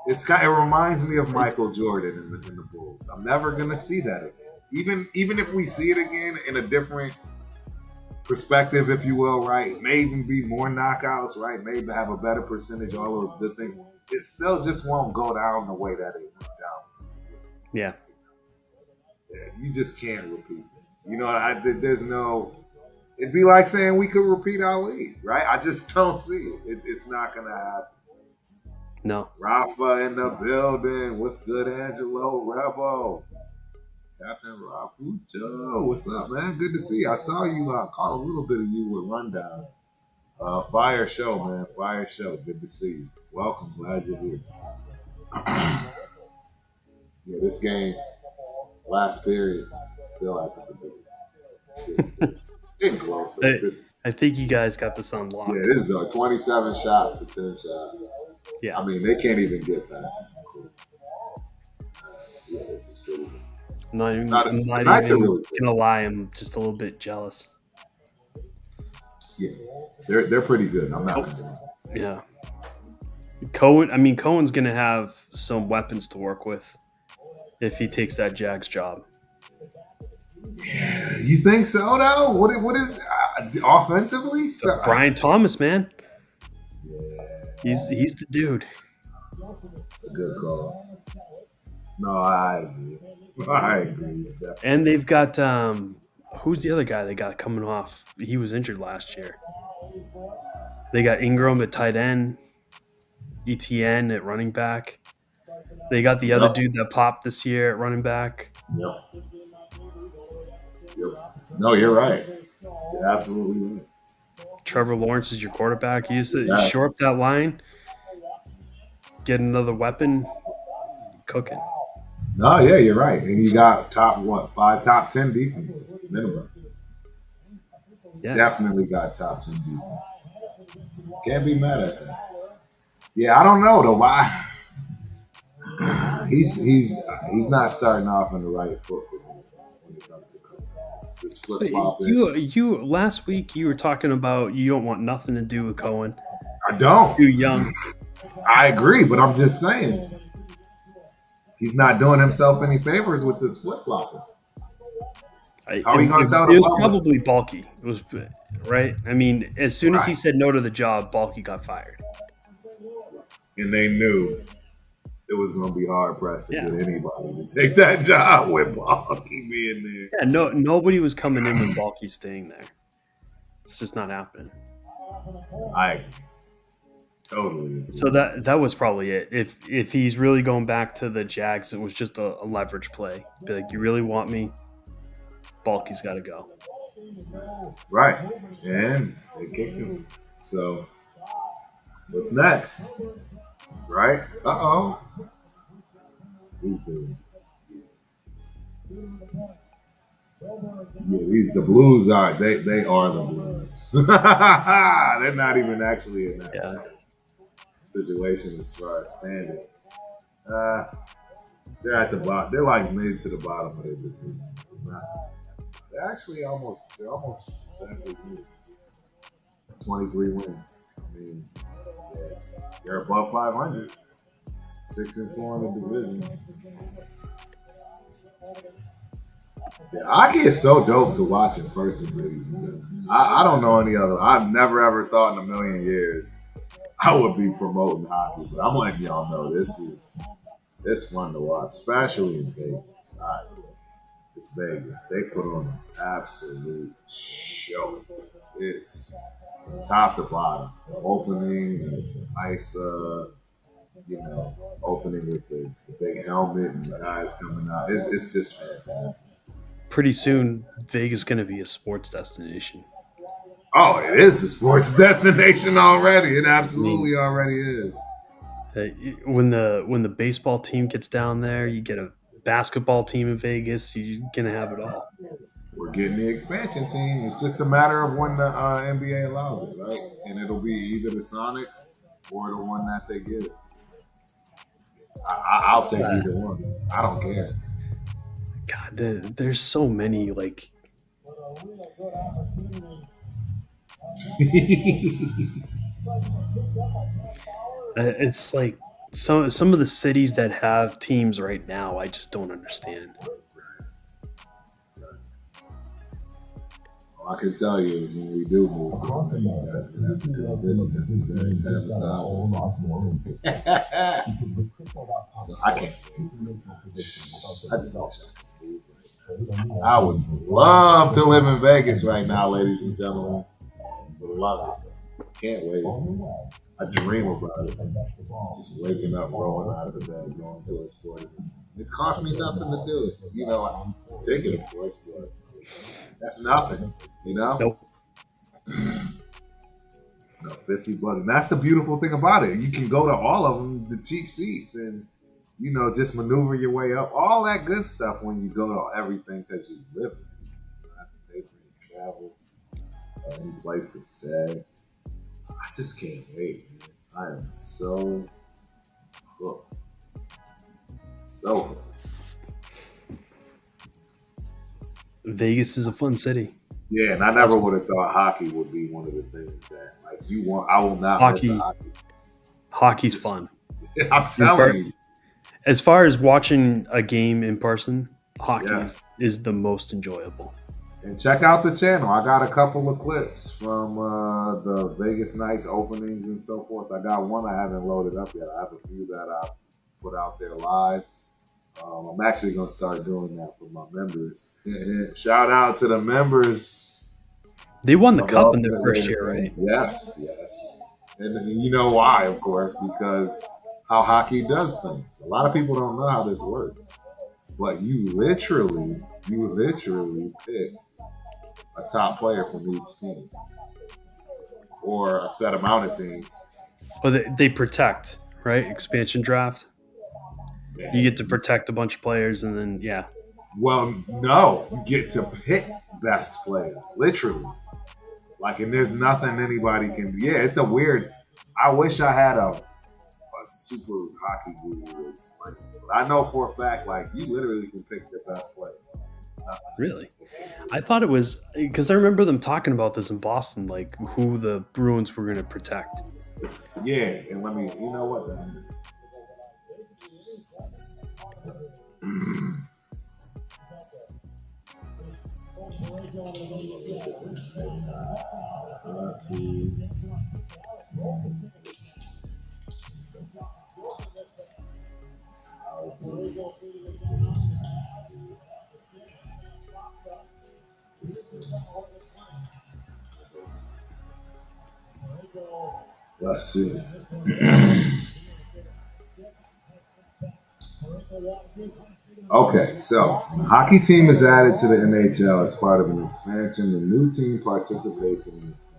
It reminds me of Michael Jordan in the Bulls. I'm never gonna see that again. Even if we see it again in a different perspective, if you will, right? It may even be more knockouts, right? Maybe have a better percentage, all those good things. It still just won't go down the way that it went down. Yeah. You just can't repeat it. You know, there's no. It'd be like saying we could repeat Ali, right? I just don't see it. It's not gonna happen. No. Rafa in the building. What's good, Angelo Rebo? Captain Rafucho. What's up, man? Good to see you. I saw you. Caught a little bit of you with Rundown. Fire show, man. Fire show. Good to see you. Welcome. Glad you're here. Yeah, this game, last period, still at the beginning. Getting close. I think you guys got this on lock. Yeah, this is 27 shots to 10 shots. Yeah. I mean, they can't even get past it. Yeah, this is pretty good. I'm not even gonna lie. I'm just a little bit jealous. Yeah, they're pretty good. I'm not. Yeah. Cohen's gonna have some weapons to work with if he takes that Jags job. Yeah, you think so, though? What is offensively? Brian Thomas, man. Yeah. He's the dude. It's a good call. No, I agree. And they've got who's the other guy they got coming off? He was injured last year. They got Ingram at tight end, ETN at running back. They got the other dude that popped this year at running back. Yep. No, you're right. You're absolutely right. Trevor Lawrence is your quarterback. You used to shore up that line, get another weapon, cooking. No, yeah, you're right. And you got top 10 defense minimum. Yeah. Definitely got top 10 defense. Can't be mad at that. Yeah, I don't know though. Why? He's not starting off on the right foot when it comes to this flip-flop. You last week you were talking about you don't want nothing to do with Cohen. I don't. Too young. I agree, but I'm just saying he's not doing himself any favors with this flip-flopping. How are you going to tell the public? It was probably Balky. It was right. I mean, as soon as he said no to the job, Balky got fired. And they knew it was going to be hard pressed to get anybody to take that job with Balky being there. Yeah, nobody was coming in with Balky staying there. It's just not happening. I totally agree. So that was probably it. If he's really going back to the Jags, it was just a leverage play. Be like, you really want me? Balky's got to go. Right. And they kicked him. So what's next? Right? Uh-oh. These dudes. Yeah, the Blues are they are the Blues. They're not even actually in that Yeah, bad situation as far as standings. Uh, they're at the bottom. They're like mid to the bottom of the division. They're almost exactly good. 23 wins. I mean, yeah, they're above 500. 6-4 in the division. Yeah, hockey is so dope to watch in person, ladies and gentlemen. I don't know any other. I've never ever thought in a million years I would be promoting hockey, but I'm letting y'all know it's fun to watch, especially in Vegas. It's Vegas. They put on an absolute show. It's from top to bottom. The opening, the ice, opening with the big helmet and the guys coming out. It's just fantastic. pretty soon Vegas is going to be a sports destination. Oh, it is the sports destination already. It I mean, absolutely already is. uh, when the baseball team gets down there, you get a basketball team in Vegas. You're going to have it all. We're getting the expansion team. It's just a matter of when the NBA allows it, right? And it'll be either the Sonics or the one that they give. I'll take Uh, either one. I don't care. God, there's so many like it's like some of the cities that have teams right now. I just don't understand. All I can tell you is when we do move, you guys can have to come visit us during I can't. I just I would love to live in Vegas right now, ladies and gentlemen. Would love it. Can't wait. I dream about it. Just waking up, rolling out of the bed, going to a sport. It costs me nothing to do it. I'm ticket, of course, but that's nothing. Nope. No, $50. And that's the beautiful thing about it. You can go to all of them, the cheap seats, and just maneuver your way up. All that good stuff when you go to everything because you live it. You don't have to pay for your travel, any place to stay. I just can't wait, man. I am so hooked. So hooked. Vegas is a fun city. Yeah, and I never would have thought hockey would be one of the things that you want. I will not miss Hockey. a hockey. Hockey's fun. I'm telling you. As far as watching a game in person, hockey Yes. is the most enjoyable. And check out the channel. I got a couple of clips from the Vegas Knights openings and so forth. I got one I haven't loaded up yet. I have a few that I put out there live. I'm actually going to start doing that for my members. Shout out to the members. They won the cup in their first year, right? Yes. And you know why, of course, because how hockey does things. A lot of people don't know how this works. But you literally pick a top player from each team or a set amount of teams. Well, they protect, right? Expansion draft. Man. You get to protect a bunch of players, and then Well, no, you get to pick best players, literally. And there's nothing anybody can. Yeah, it's a weird. I wish I had a super hockey guru to explain it. But I know for a fact, you literally can pick the best player. Really? I thought it was because I remember them talking about this in Boston, like who the Bruins were going to protect. Yeah, and let me. You know what? Then? Let's see. Okay, so the hockey team is added to the NHL as part of an expansion. The new team participates in the expansion.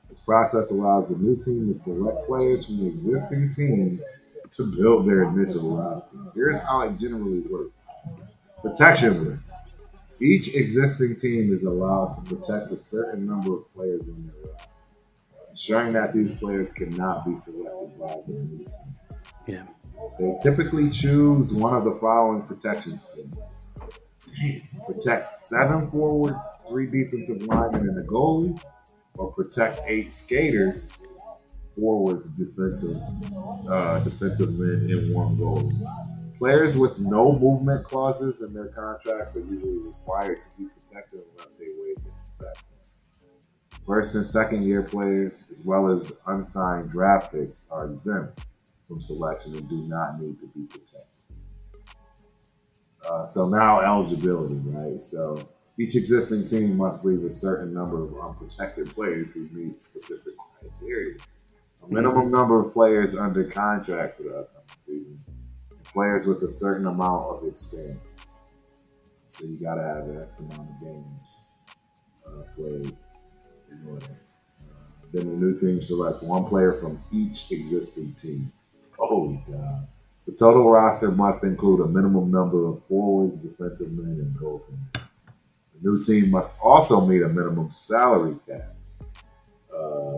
This process allows the new team to select players from the existing teams to build their initial roster. Here's how it generally works. Protection list. Each existing team is allowed to protect a certain number of players on their roster, ensuring that these players cannot be selected by the new team. Yeah. They typically choose one of the following protection schemes. Protect 7 forwards, 3 defensive linemen, and a goalie, or protect 8 skaters, forwards, defensive men, and 1 goalie. Players with no movement clauses in their contracts are usually required to be protected unless they waive their contract. First and second year players, as well as unsigned draft picks, are exempt from selection and do not need to be protected. So now eligibility, right? So each existing team must leave a certain number of unprotected players who meet specific criteria. A minimum number of players under contract for the upcoming season, and players with a certain amount of experience. So you got to have X amount of games played in order. Then the new team selects 1 player from each existing team. Holy God. The total roster must include a minimum number of forwards, defensive men, and goaltenders. The new team must also meet a minimum salary cap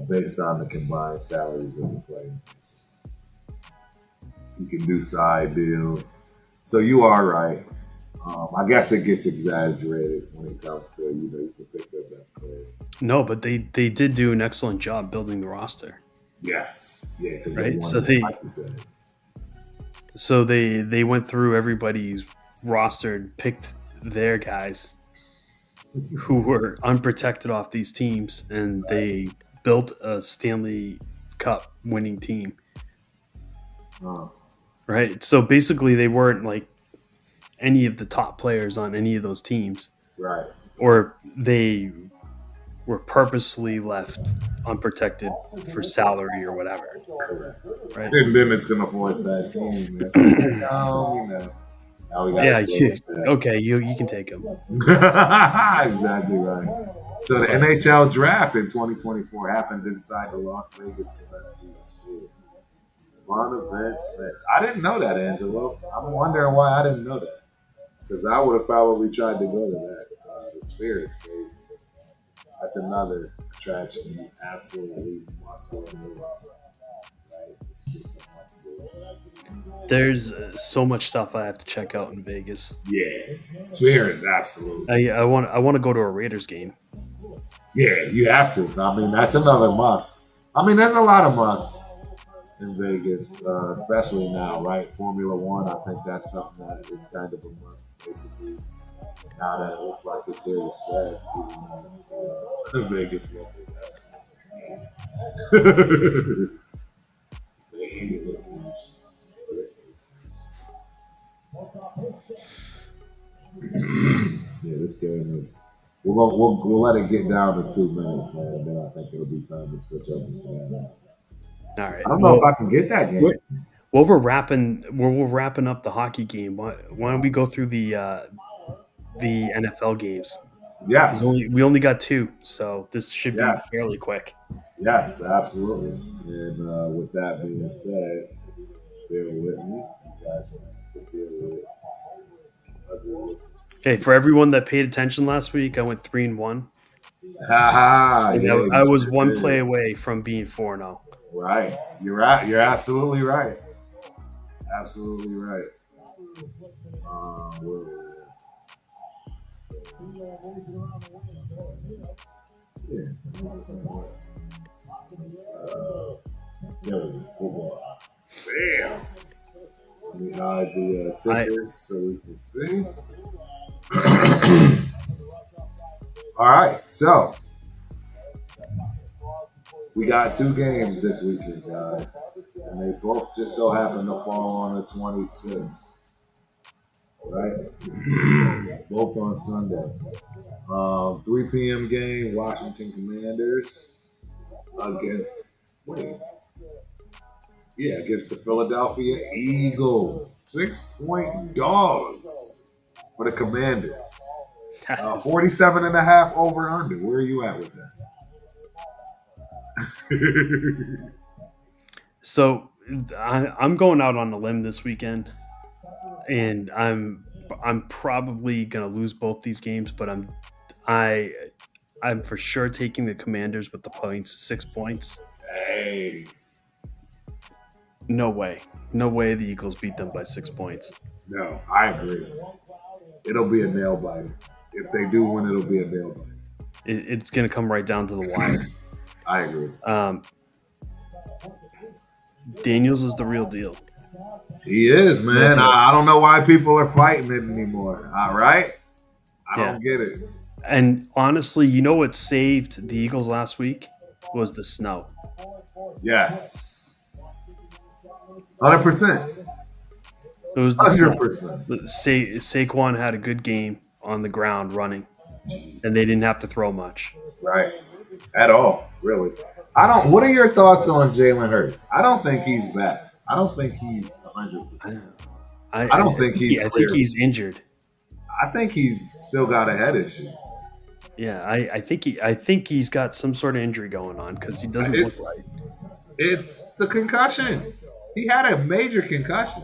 based on the combined salaries of the players. You can do side deals. So you are right. I guess it gets exaggerated when it comes to, you can pick their best players. No, but they did do an excellent job building the roster. Yes. Yeah, because Right? they wanted, like you said. So they went through everybody's roster and picked their guys who were unprotected off these teams, and they built a Stanley Cup winning team. Right? So basically, they weren't like any of the top players on any of those teams. Right. Or they were purposely left unprotected for salary or whatever. Correct. Right? And then it's gonna force that team. Okay, you can take him. Exactly right. So the NHL draft in 2024 happened inside the Las Vegas Community School. Fun events. I didn't know that, Angelo. I'm wondering why I didn't know that. Because I would have probably tried to go to that. The Sphere is crazy. That's another attraction you absolutely must go to. Right? It's just a must do. There's so much stuff I have to check out in Vegas. Yeah, Sphere is absolutely. I want to go to a Raiders game. Yeah, you have to. I mean, that's another must. I mean, there's a lot of musts in Vegas, especially now, right? Formula One, I think that's something that is kind of a must, basically. Now that it looks like it's here to stay, Vegas locals absolutely. They hate it. Yeah, this game is. We'll let it get down to 2 minutes, man. Then I think it'll be time to switch over to that. All right. I don't know if I can get that game. Well, we're wrapping up the hockey game. Why don't we go through the NFL games? Yes. We only got 2, so this should be fairly quick. Yes, absolutely. And with that being said, bear with me. You guys have to deal with it. Okay, for everyone that paid attention last week, I went 3-1. Yeah, I was 1 play away from being 4-0. Right. You're right. You're absolutely right. Absolutely right. Bam. Let me hide the tickers so we can see. All right, so we got 2 games this weekend, guys, and they both just so happen to fall on the 26th, right? Both on Sunday. 3 p.m. game, Washington Commanders against Yeah, against the Philadelphia Eagles. 6-point dogs for the Commanders. That is 47 and a half over under. Where are you at with that? so I'm going out on a limb this weekend, and I'm probably gonna lose both these games, but I I'm for sure taking the Commanders with the points, 6 points. Hey, No way, no way the Eagles beat them by 6 points. no, I agree. It'll be a nail biter. If they do win, it'll be a nail biter. It's gonna come right down to the wire. I agree. Daniels is the real deal. He is, man. I don't know why people are fighting it anymore. All right? I don't get it. And honestly, you know what saved the Eagles last week was the snow. Yes. 100%. It was the 100%. Saquon had a good game on the ground running, and they didn't have to throw much. Right. At all, really. What are your thoughts on Jalen Hurts? I don't think he's bad. I don't think he's 100%. I don't think he's I think he's injured. I think he's still got a head issue. Yeah, I think he's got some sort of injury going on because he doesn't look right. It's the concussion. He had a major concussion.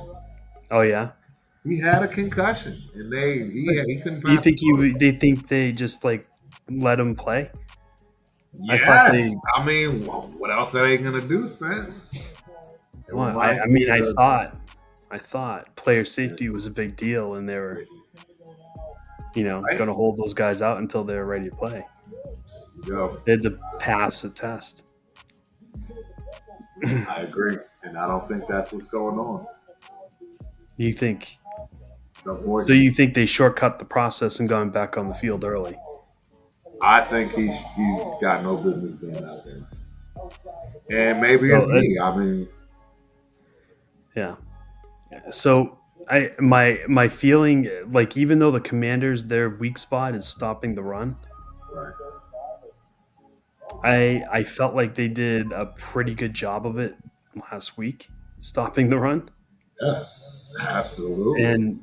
Oh yeah, he had a concussion, and he couldn't. You think they think they just like let him play? Yes. I mean, what else are they gonna do, Spence? Well, I thought player safety was a big deal, and they were, going to hold those guys out until they're ready to play. They had to pass the test. I agree, and I don't think that's what's going on. You think? So you think they shortcut the process and gone back on the field early? I think he's got no business being out there, and maybe it's me. I mean, yeah. So my feeling, like, even though the Commanders, their weak spot is stopping the run, right. I felt like they did a pretty good job of it last week, stopping the run. Yes, absolutely. And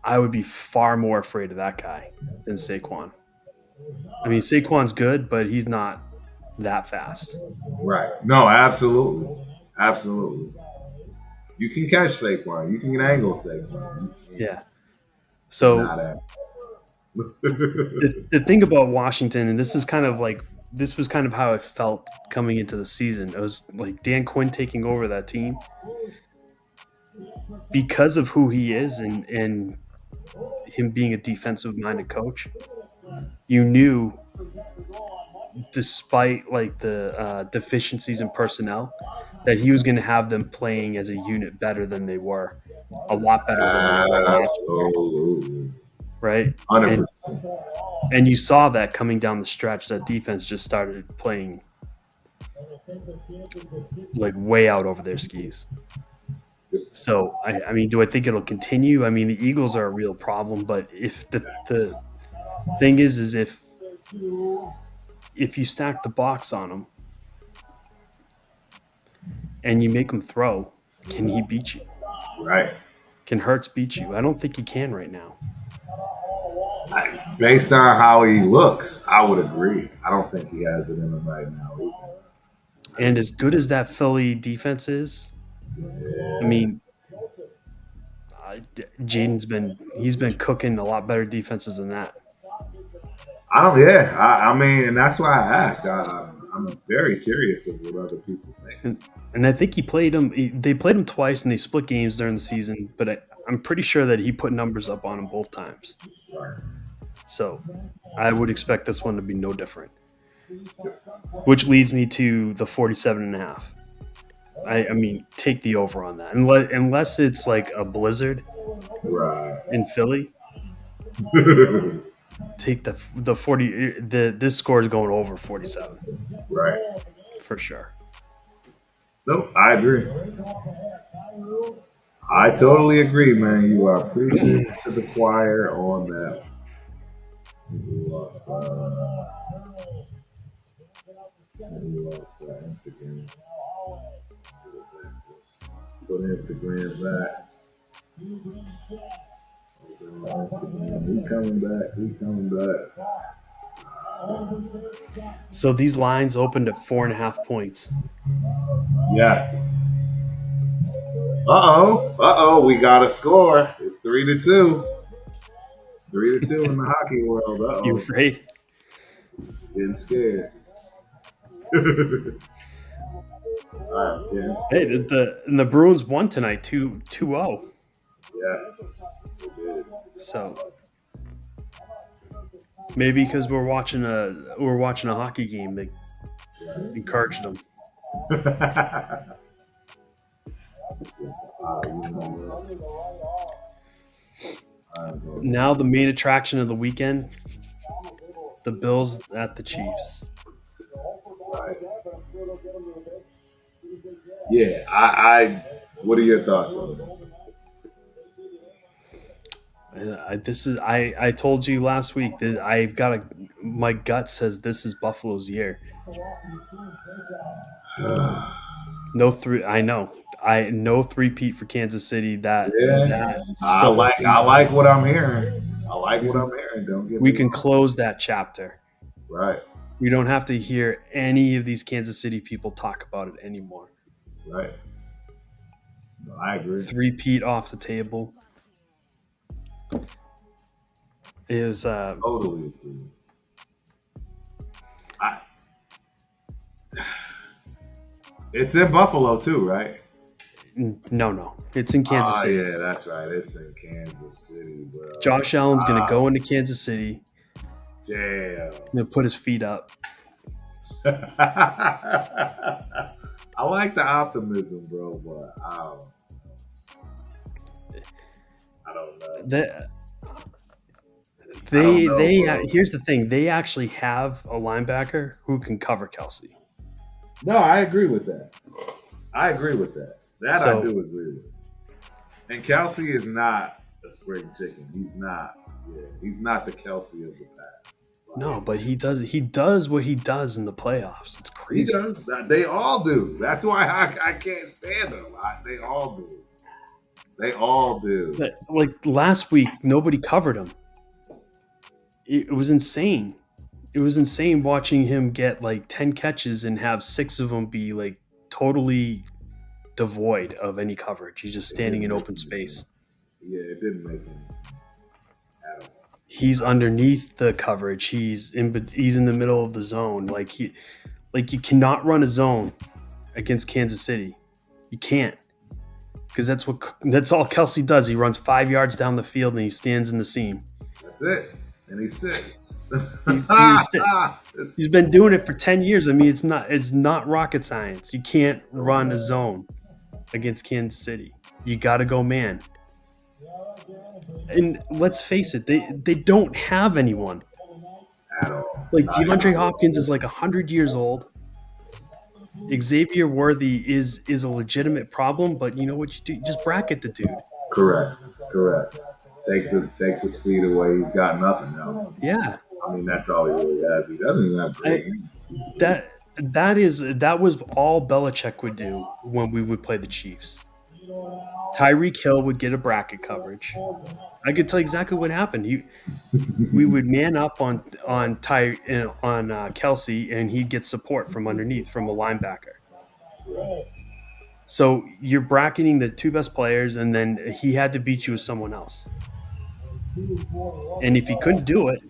I would be far more afraid of that guy than Saquon. I mean, Saquon's good, but he's not that fast. Right. No, absolutely. Absolutely. You can catch Saquon. You can angle Saquon. Yeah. So the thing about Washington, and this was kind of how it felt coming into the season. It was like Dan Quinn taking over that team because of who he is and him being a defensive-minded coach. You knew, despite like the deficiencies in personnel, that he was going to have them playing as a unit better than they were, a lot better than they were last year. Right? 100%. And you saw that coming down the stretch. That defense just started playing like way out over their skis. So, I mean, do I think it'll continue? I mean, the Eagles are a real problem, but if the thing is if you stack the box on him and you make him throw, can he beat you? Right. Can Hurts beat you? I don't think he can right now. Based on how he looks, I would agree. I don't think he has it in him right now either. And as good as that Philly defense is, I mean, Jaden's been cooking a lot better defenses than that. I mean, and that's why I ask. I'm very curious of what other people think. And I think he played him. They played him twice, and they split games during the season. But I'm pretty sure that he put numbers up on him both times. Right. So I would expect this one to be no different. Which leads me to the 47.5. I mean, take the over on that, unless it's like a blizzard, right, in Philly. Take the 40. This score is going over 47. Right, for sure. Nope, I agree. I totally agree, man. You are preaching to the choir on that. We lost Instagram. Put Instagram back. Open Instagram. We coming back. We coming back. So these lines opened at 4.5 points. Yes. Uh oh. We got a score. It's 3-2. It's 3-2 in the hockey world. You afraid? Getting scared. All right, getting Hey, scared. the Bruins won tonight 2-0. Yes. So maybe because we're watching a hockey game, they encouraged them. Now the main attraction of the weekend, the Bills at the Chiefs. Right. Yeah, I. What are your thoughts on that? I told you last week that I've got my gut says this is Buffalo's year. No three. I know. No three-peat for Kansas City. That I still like what I'm hearing. I like what I'm hearing. Don't get we me can wrong. close that chapter. Right. We don't have to hear any of these Kansas City people talk about it anymore. Right. No, I agree. Three-peat off the table. Is Totally agree. It's in Buffalo too, right? no. It's in Kansas City. Yeah, that's right. It's in Kansas City, bro. Josh Allen's going to go into Kansas City. Damn. Going to put his feet up. I like the optimism, bro, but I don't know. Here's the thing. They actually have a linebacker who can cover Kelsey. No, I agree with that. I do agree with. And Kelsey is not a spring chicken. He's not. Yeah, he's not the Kelsey of the past. No, but he does what he does in the playoffs. It's crazy. He does that. They all do. That's why I can't stand them. They all do. They all do. But, like last week, nobody covered him. It was insane. It was insane watching him get like 10 catches and have 6 of them be like totally devoid of any coverage. He's just standing in open space. Yeah, it didn't make any sense at all. He's underneath the coverage. He's in the middle of the zone. Like you cannot run a zone against Kansas City. You can't, because that's all Kelsey does. He runs 5 yards down the field and he stands in the seam. That's it. And he sits. He's been doing it for 10 years. I mean, it's not rocket science. You can't run a zone against Kansas City. You got to go man. And let's face it, they don't have anyone. At all. Like DeAndre Hopkins is like 100 years old. Xavier Worthy is a legitimate problem, but you know what you do? You just bracket the dude. Correct. Take the speed away. He's got nothing else. Yeah. I mean, that's all he really has. He doesn't even have great hands. That was all Belichick would do when we would play the Chiefs. Tyreek Hill would get a bracket coverage. I could tell you exactly what happened. We would man up on Kelsey, and he'd get support from underneath from a linebacker. So you're bracketing the 2 best players, and then he had to beat you with someone else. And if he couldn't do it,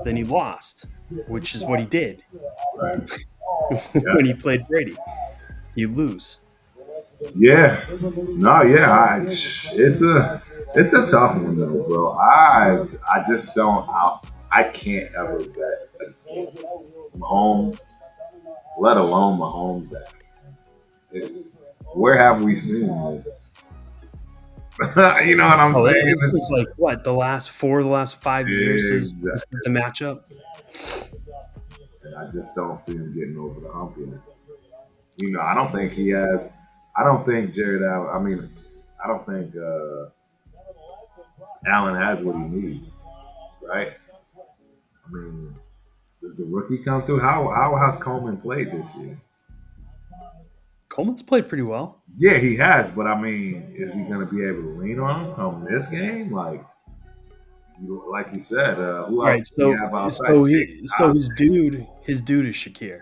then he lost, which is what he did. Right. When he played Brady. You lose. Yeah. No, yeah. It's a tough one though, bro. I just don't. I can't ever bet against Mahomes, let alone Mahomes. Where have we seen this? You know what I'm saying? It's like what the last 5 years is the matchup. And I just don't see him getting over the hump yet. You know, I don't think he has. I don't think Jared Allen. I mean, I don't think Allen has what he needs. Right? I mean, does the rookie come through? How has Coleman played this year? Coleman's played pretty well. Yeah, he has, but I mean, is he going to be able to lean on him come this game? Like you said, who else Right. do we So have outside? so Big he so his dude is Shakir.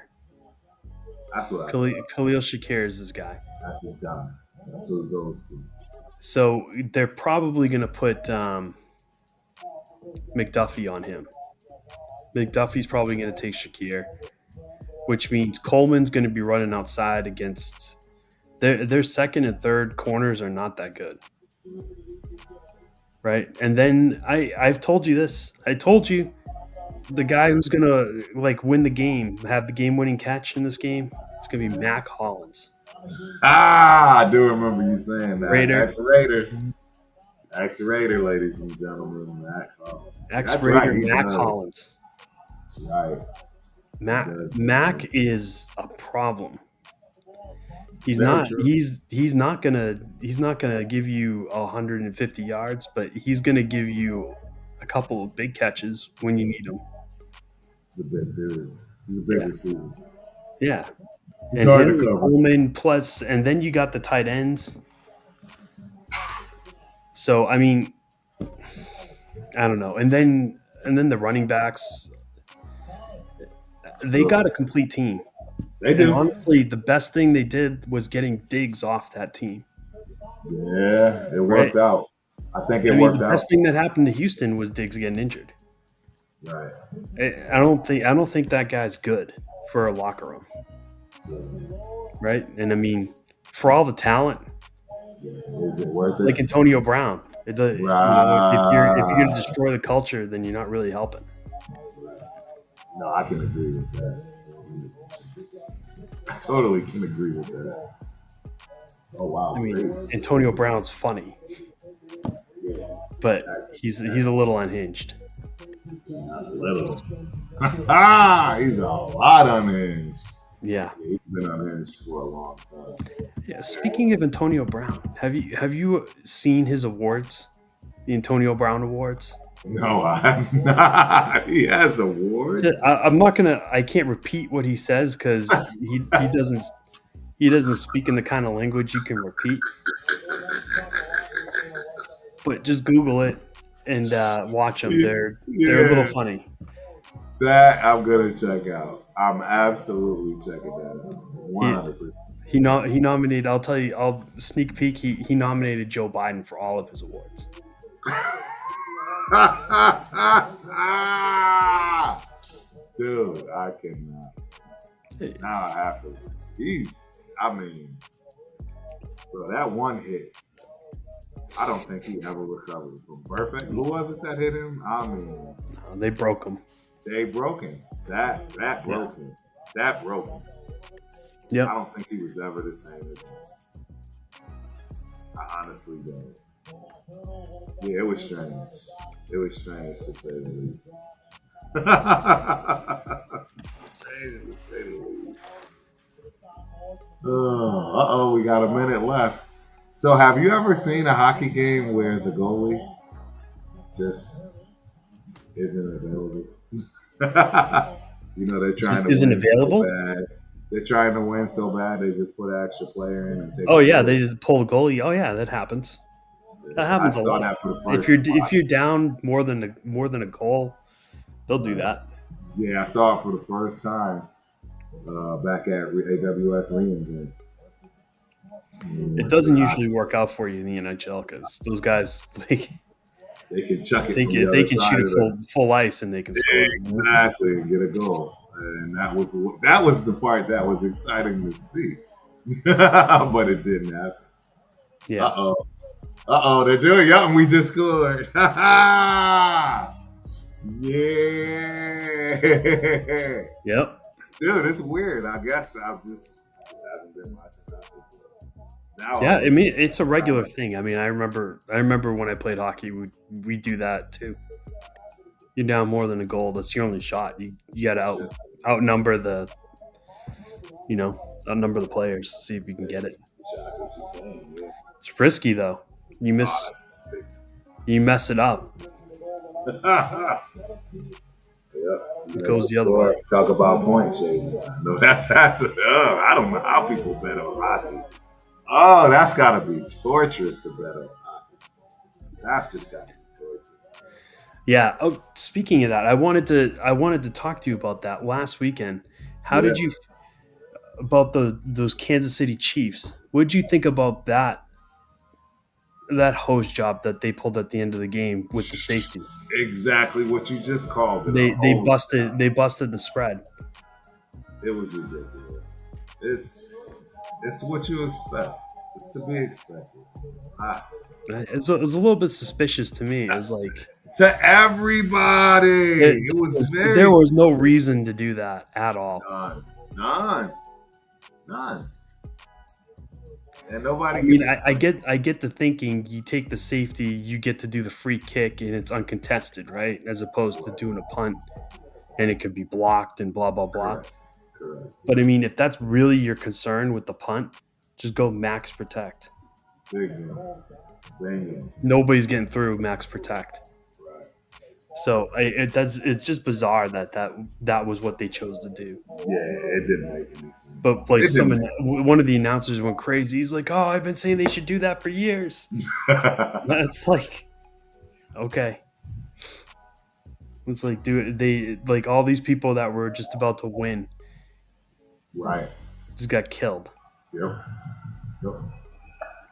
That's what I Khalil, thought. Khalil Shakir is his guy. That's his guy. That's who it goes to. So they're probably going to put McDuffie on him. McDuffie's probably going to take Shakir, which means Coleman's going to be running outside against their second and third corners are not that good. Right. And then I've told you this. I told you the guy who's going to win the game, have the game winning catch in this game, it's going to be Mac Hollins. I do remember you saying that. Raider. X-Raider, ladies and gentlemen. X-Raider, right, Mac Hollins. That's right. Mac is a problem. He's not gonna give you 150 yards, but he's gonna give you a couple of big catches when you need them. He's a big dude. He's a big receiver. Yeah. He's hard to cover. Coleman plus, and then you got the tight ends. So I mean, I don't know. And then the running backs, they got a complete team. They do. And honestly, the best thing they did was getting Diggs off that team. Yeah, it worked out. I think it worked out. The best thing that happened to Houston was Diggs getting injured. Right. I don't think that guy's good for a locker room. Right? And I mean, for all the talent, is it worth it? Like Antonio Brown. If you're going to destroy the culture, then you're not really helping. No, I can agree with that. I totally can agree with that. Oh wow! I mean, Antonio Brown's funny, but he's a little unhinged. Not a little. He's a lot unhinged. Yeah, he's been unhinged for a long time. Yeah. Speaking of Antonio Brown, have you seen his awards? The Antonio Brown Awards? No, I have not. He has awards. I can't repeat what he says because he doesn't speak in the kind of language you can repeat. But just Google it and watch them. They're a little funny. That I'm gonna check out. I'm absolutely checking that out. 100%. He nominated. I'll tell you. I'll sneak peek. He nominated Joe Biden for all of his awards. Dude, I cannot. Now I have to. Bro, that one hit, I don't think he ever recovered from. Perfect. Who was it that hit him? They broke him. They broke him. That broke him. That broke him. Yeah. I don't think he was ever the same again. I honestly don't. Yeah, it was strange. It was strange to say the least. Strange to say the least. We got a minute left. So have you ever seen a hockey game where the goalie just isn't available? They're trying to isn't win available? So bad. They're trying to win so bad they just put an extra player in and take. Oh yeah, they just pull the goalie. Oh yeah, that happens. That happens a lot. If you're down more than a goal, they'll do that. Yeah, I saw it for the first time back at AWS Reunion. It doesn't usually work out for you in the NHL because those guys they can chuck it. They can shoot it full ice and they can score. Exactly, and get a goal. And that was the part that was exciting to see, but it didn't happen. Yeah. They're doing it. And we just scored. Yeah. Yep. Dude, it's weird. I guess I've just haven't been watching that before. Yeah, I mean it's a regular thing. I mean, I remember when I played hockey, we do that too. You're down more than a goal. That's your only shot. You got to outnumber the players. See if you can get it. It's risky though. You mess it up. Yep. It goes the other way. Talk about point shaving. No, that's I don't know how people bet on hockey. Oh, that's got to be torturous to bet on hockey. That's just got to be torturous. Yeah. Oh, speaking of that, I wanted to talk to you about that last weekend. How Yeah, did you about those Kansas City Chiefs? What did you think about that hose job that they pulled at the end of the game with the safety? exactly what you just called it. They busted the spread. It was ridiculous. It's what you expect. It's to be expected. Ah. It was a little bit suspicious to me. It was like To everybody, it was very there was no reason to do that at all. none, none, and nobody. I mean, I get the thinking. You take the safety, you get to do the free kick, and it's uncontested, right? As opposed to doing a punt, and it could be blocked and blah blah blah. Correct. But I mean, if that's really your concern with the punt, just go max protect. Bingo. Nobody's getting through max protect. Right. So it's just bizarre that was what they chose to do. Yeah, it didn't make any sense. But like one of the announcers went crazy. He's like, "Oh, I've been saying they should do that for years." That's like, okay. It's like, dude, they like all these people that were just about to win, right? Just got killed. Yep.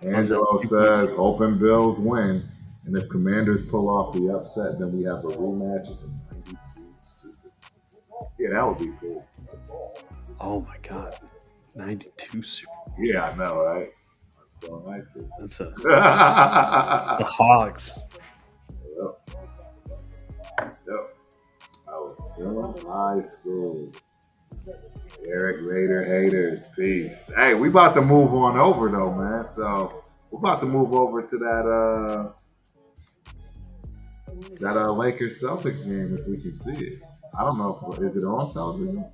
Angelo says, "Open Bills win, and if Commanders pull off the upset, then we have a rematch in the '92 Super Bowl." Yeah, that would be cool. Oh my God, '92 Super Bowl. Yeah, I know, right? That's still high school. That's the Hogs. Yep. I was still in high school. Eric Raider haters, peace. Hey, we about to move on over though, man. So we're about to move over to that Lakers Celtics game if we can see it. I don't know. Is it on television?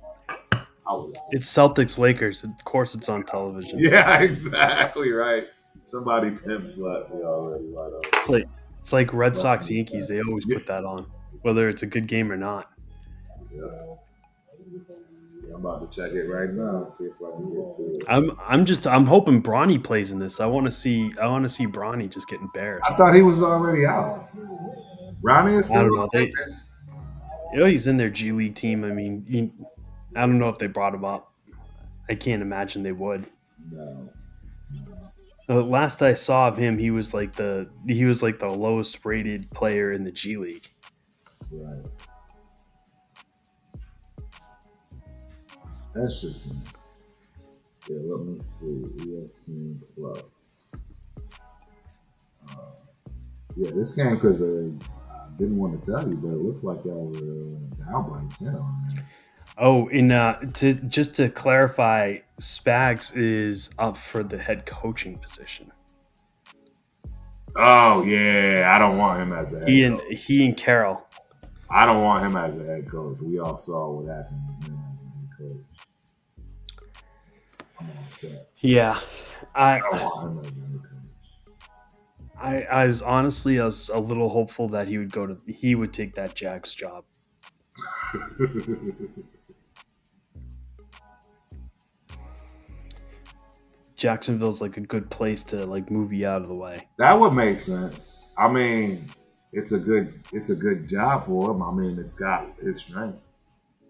It's Celtics Lakers. Of course, it's on television. Yeah, exactly right. Somebody pimp slapped me already. Right. It's like Red Sox Yankees. They always put that on, whether it's a good game or not. Yeah. I'm about to check it right now and see if I can get through it. I'm hoping Bronny plays in this. I want to see Bronny just get embarrassed. I thought he was already out. Bronny is still on the Lakers. He's in their G League team. I mean, I don't know if they brought him up. I can't imagine they would. No. Last I saw of him, he was like the lowest rated player in the G League. Right. Interesting. Yeah, let me see. ESPN Plus. Yeah, this game, because I didn't want to tell you, but it looks like y'all were down by 10 on there. Oh, and to clarify, Spags is up for the head coaching position. Oh yeah, I don't want him as a head coach. He and Carroll. I don't want him as a head coach. We all saw what happened with him as a head coach. Yeah, I don't want him as a head coach. I was honestly a little hopeful that he would take that Jags job. Jacksonville's like a good place to like move you out of the way. That would make sense. I mean, it's a good job for him. I mean, it's got his strength,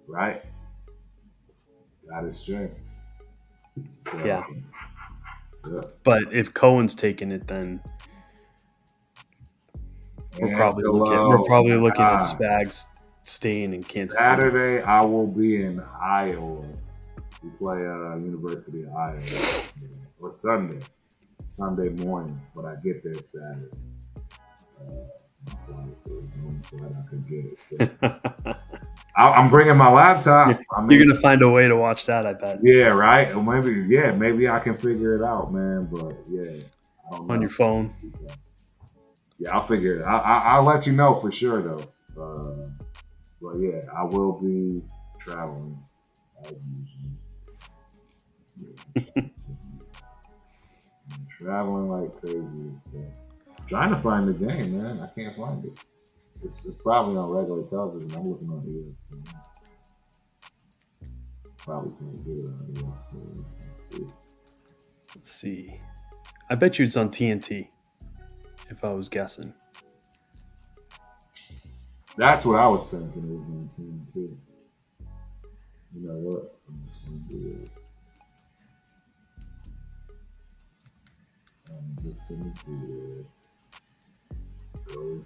right? Got his strengths. So, yeah. But if Cohen's taking it, then we're probably looking at Spags staying in Kansas City. Saturday, I will be in Iowa. We play University of Iowa. Or Sunday morning, but I get there Saturday. I could get it. So. I'm bringing my laptop. You're gonna find a way to watch that, I bet. Yeah, right. Or maybe I can figure it out, man. But yeah, I don't know. On your phone. Yeah, I'll figure it out. I'll let you know for sure, though. But yeah, I will be traveling as usual. I'm traveling like crazy. Trying to find the game, man. I can't find it. It's probably on regular television. I'm looking on ESPN. Probably can't do it on ESPN. Let's see. Let's see. I bet you it's on TNT. If I was guessing. That's what I was thinking. It was on TNT. You know what? I'm just gonna do it. I'm just gonna do it. Go to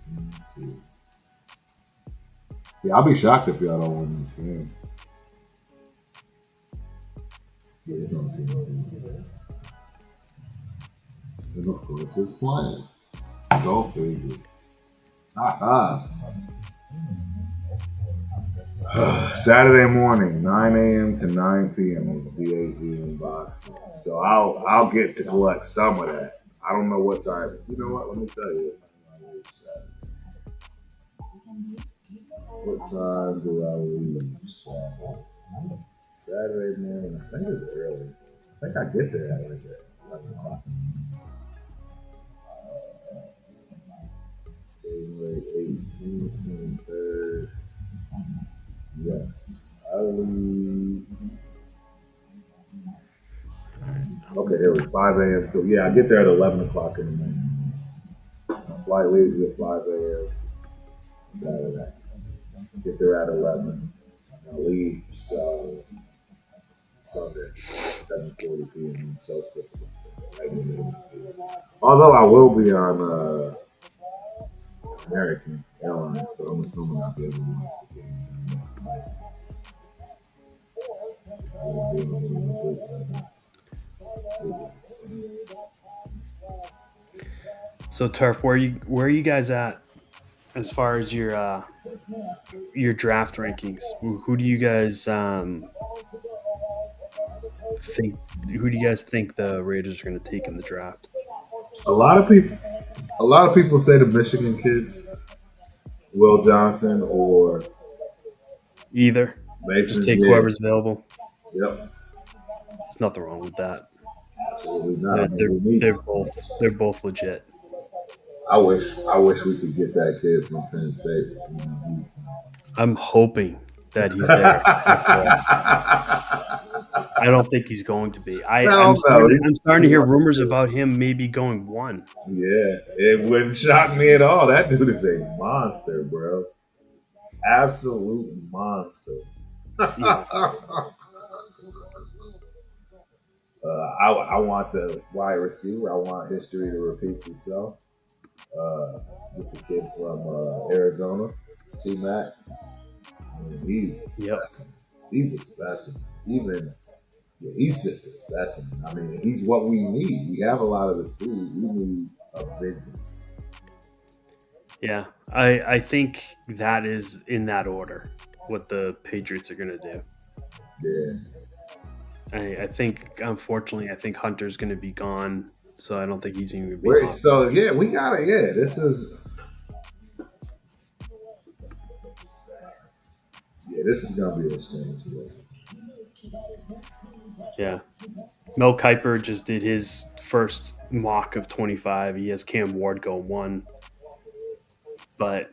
TNT. Yeah, I'll be shocked if y'all don't win this game. Yeah, it's on TNT. And of course, it's playing. Go figure. Saturday morning, 9 a.m. to 9 p.m. is DAZ in boxing. So I'll get to collect some of that. I don't know what time. You know what? Let me tell you. What time do I leave Saturday? Saturday morning. I think it's early. I think I get there at like 11 o'clock. January 18th, 23rd. Yes. I leave. Okay, here we 5 a.m. till I get there at 11 o'clock in the morning. My flight leaves at 5 a.m. Saturday. Get there at 11. I leave Sunday 7:40 p.m. So simple. Although I will be on American Airlines, so I'm assuming I'll be able to watch the game. I won't be able to So Turf, where are you guys at as far as your draft rankings? Who do you guys think? Who do you guys think the Raiders are going to take in the draft? A lot of people say the Michigan kids, Will Johnson or Either. Mason. Just take whoever's available. Yep. There's nothing wrong with that. Absolutely not. They're both legit. I wish we could get that kid from Penn State. You know, I'm hoping that he's there. I don't think he's going to be. I'm starting to hear rumors about him maybe going 1. Yeah, it wouldn't shock me at all. That dude is a monster, bro. Absolute monster. Yeah. I want the wide receiver. I want history to repeat itself. With the kid from Arizona, T-Mac. He's a specimen. He's a specimen. He's just a specimen. I mean, he's what we need. We have a lot of this dude. We need a big one. Yeah, I think that is in that order what the Patriots are going to do. Yeah. I think, unfortunately, Hunter's going to be gone, so I don't think he's even going to be gone. So, we got it. Yeah, this is... Yeah, this is going to be a strange way. Yeah. Mel Kiper just did his first mock of 25. He has Cam Ward go 1. But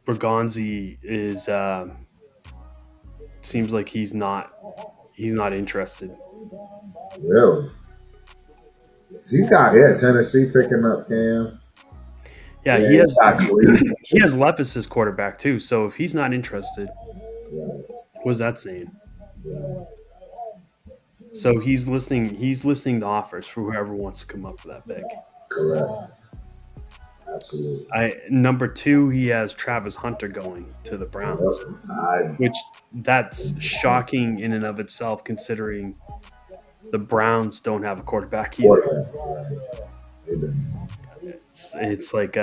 Bergonzi is seems like he's not interested. Really? He's got Tennessee picking up Cam. Yeah, he has Levis as quarterback too. So if he's not interested, what's that saying? Yeah. So he's listening to offers for whoever wants to come up for that pick. Correct. Absolutely. Number 2, he has Travis Hunter going to the Browns, which that's shocking in and of itself, considering the Browns don't have a quarterback either. It's like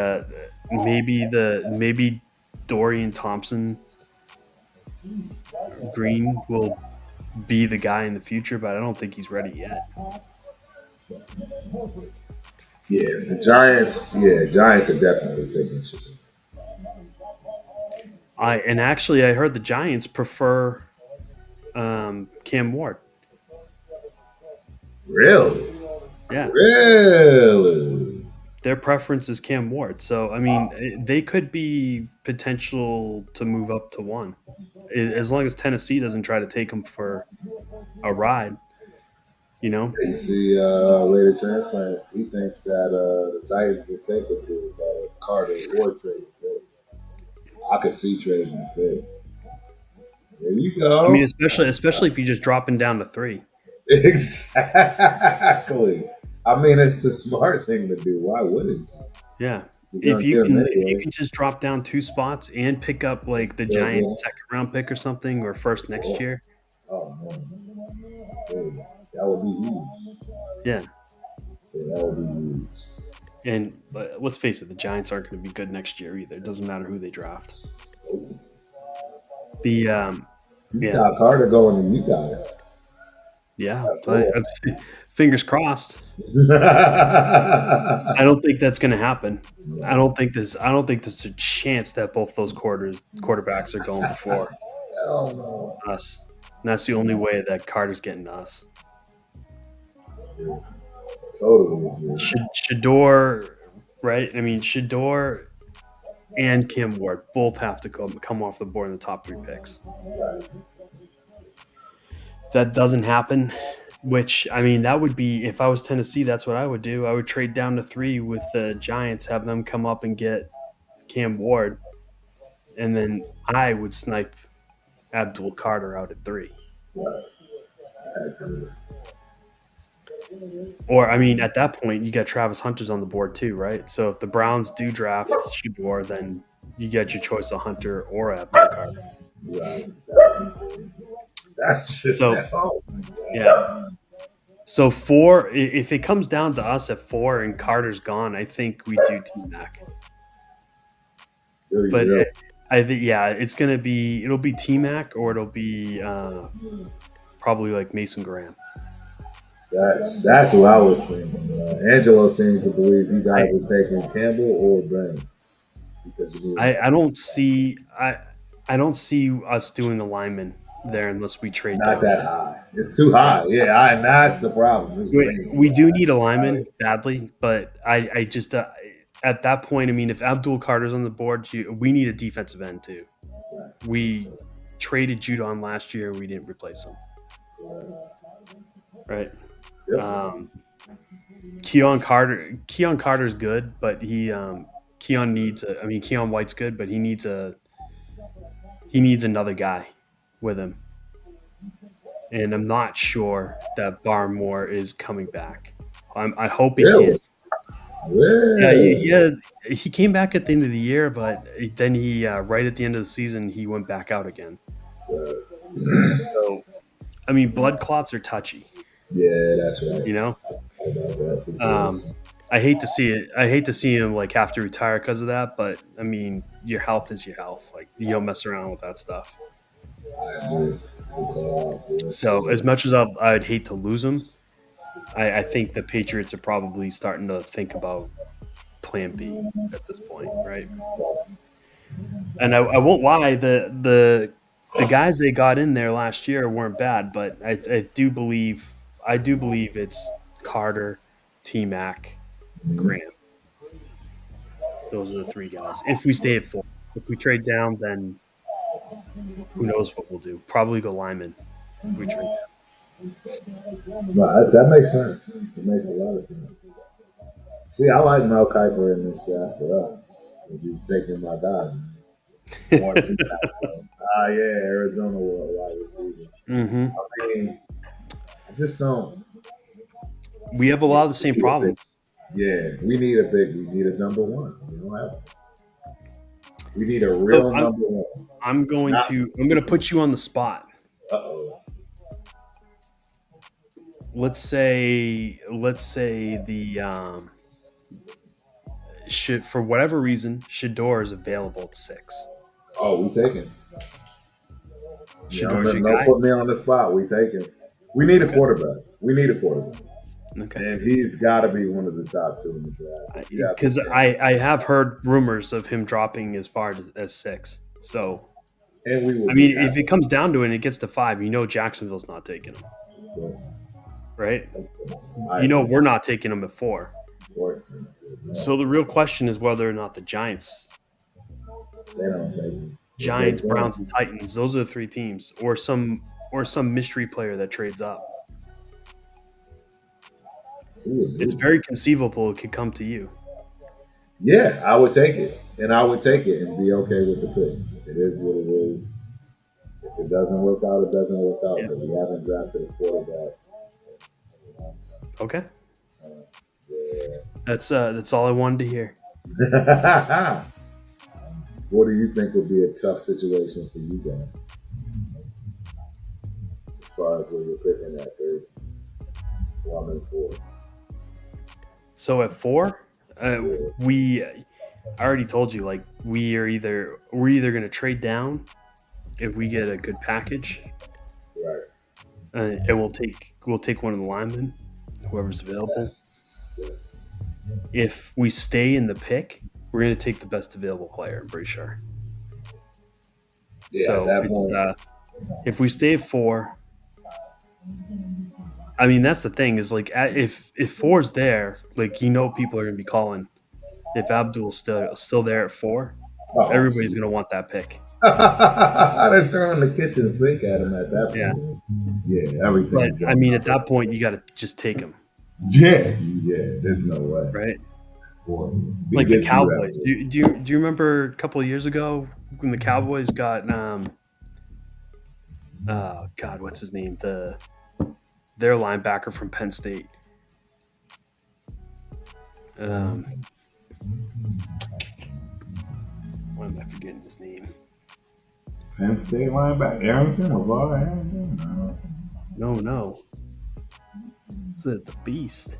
maybe Dorian Thompson Green will be the guy in the future, but I don't think he's ready yet. Yeah, the Giants are definitely picking shit. I heard the Giants prefer Cam Ward. Really? Yeah. Really? their preference is Cam Ward. So I mean, they could be potential to move up to 1, as long as Tennessee doesn't try to take them for a ride. You know, You see, later transplants, he thinks that the Titans would take a dude, Carter or trade pick. I could see trading a pick. There you I mean, go. especially if you're just dropping down to 3. Exactly. I mean, it's the smart thing to do. Why wouldn't you? Yeah. You're gonna get him If you anyway. can just drop down 2 spots and pick up like the Still Giants good. second round pick or something or first next Oh, year. oh man, hey, that would be huge. Yeah. Yeah, that would be huge. And let's face it, the Giants aren't going to be good next year either. It doesn't matter who they draft. The He's yeah, got Carter going to you guys. yeah. That's cool. Fingers crossed. I don't think that's going to happen. I don't think there's a chance that both those quarterbacks are going before Hell no. us. And that's the only way that Carter's getting to us. Totally. Shador, right? I mean, Shador and Kim Ward both have to come off the board in the top 3 picks. That doesn't happen, which, I mean, that would be, if I was Tennessee, that's what I would do. I would trade down to 3 with the Giants, have them come up and get Cam Ward, and then I would snipe Abdul Carter out at 3. Or, I mean, at that point, you got Travis Hunter's on the board too, right? So if the Browns do draft Shador, then you get your choice of Hunter or Abdul Carter. Right. That's just So, yeah. So 4, if it comes down to us at 4 and Carter's gone, I think we do T-Mac. But I think, yeah, it'll be T-Mac or it'll be probably like Mason Graham. That's who I was thinking. Angelo seems to believe you guys are taking Campbell or Banks. I don't see us doing a lineman there unless we trade not down. that high. It's too high. Yeah, and that's the problem. We do need a lineman badly, but I just at that point, I mean, if Abdul Carter's on the board, we need a defensive end too. Right. We traded Judon last year. We didn't replace him. Right. Yep. Keon Carter's good, but Keon White's good, but he needs another guy with him. And I'm not sure that Barmore is coming back. I hope he can. Really? Yeah, he came back at the end of the year, but then he right at the end of the season he went back out again. So, I mean, blood clots are touchy. Yeah, that's right. You know, I hate to see it. I hate to see him like have to retire because of that. But I mean, your health is your health. Like you don't mess around with that stuff. I agree. So as much as I'd hate to lose him, I think the Patriots are probably starting to think about Plan B at this point, right? And I won't lie, the guys they got in there last year weren't bad, but I do believe it's Carter, T-Mac, Graham. Those are the 3 guys. If we stay at 4, if we trade down, then who knows what we'll do? Probably go lineman. If we trade down. No, that makes sense. It makes a lot of sense. See, I like Mel Kiper in this draft for us because he's taking my guy. Yeah, Arizona wide receiver. Mm-hmm. I mean, I just don't. We have a lot of the same problems. Yeah, we need a big. We need a number 1. We don't have one. We need a real number 1. I'm going to put you on the spot. Uh-oh. Let's say the for whatever reason Shador is available at 6. Oh, we taking. Shador's your don't guy? put me on the spot. We taking. We need a quarterback. We need a quarterback. Okay. And he's got to be one of the top 2 in the draft. Because I have heard rumors of him dropping as far as 6. So, and we will. I mean, if it comes down to it and it gets to 5, Jacksonville's not taking him. Yes. Right? We're not taking him at 4. So the real question is whether or not the Giants, They don't take him. Giants, Browns, and Titans, those are the three teams, or some mystery player that trades up. It's very conceivable it could come to you. Yeah, I would take it. And I would take it and be okay with the pick. It is what it is. If it doesn't work out, it doesn't work out. Yeah. But we haven't drafted a quarterback. Okay. Yeah. That's all I wanted to hear. What do you think would be a tough situation for you guys? As far as where you're picking at third, 1 and 4. So at 4, I already told you, like we're either going to trade down if we get a good package, Right. And we'll take one of the linemen, whoever's available. Yes. If we stay in the pick, we're going to take the best available player. I'm pretty sure. Yeah, So that it's, point. if we stay at 4, I mean that's the thing is like if 4's there, like people are going to be calling. If Abdul's still there at 4, everybody's going to want that pick. They're throwing the kitchen sink at him at that point. Yeah, everything. But I mean, at that point, you got to just take him. Yeah. There's no way. Right. Boy, like the Cowboys. Do you remember a couple of years ago when the Cowboys got God, what's his name? Their linebacker from Penn State. Why am I forgetting his name? Penn State linebacker Arrington, LeVar Arrington? No. Is it the Beast?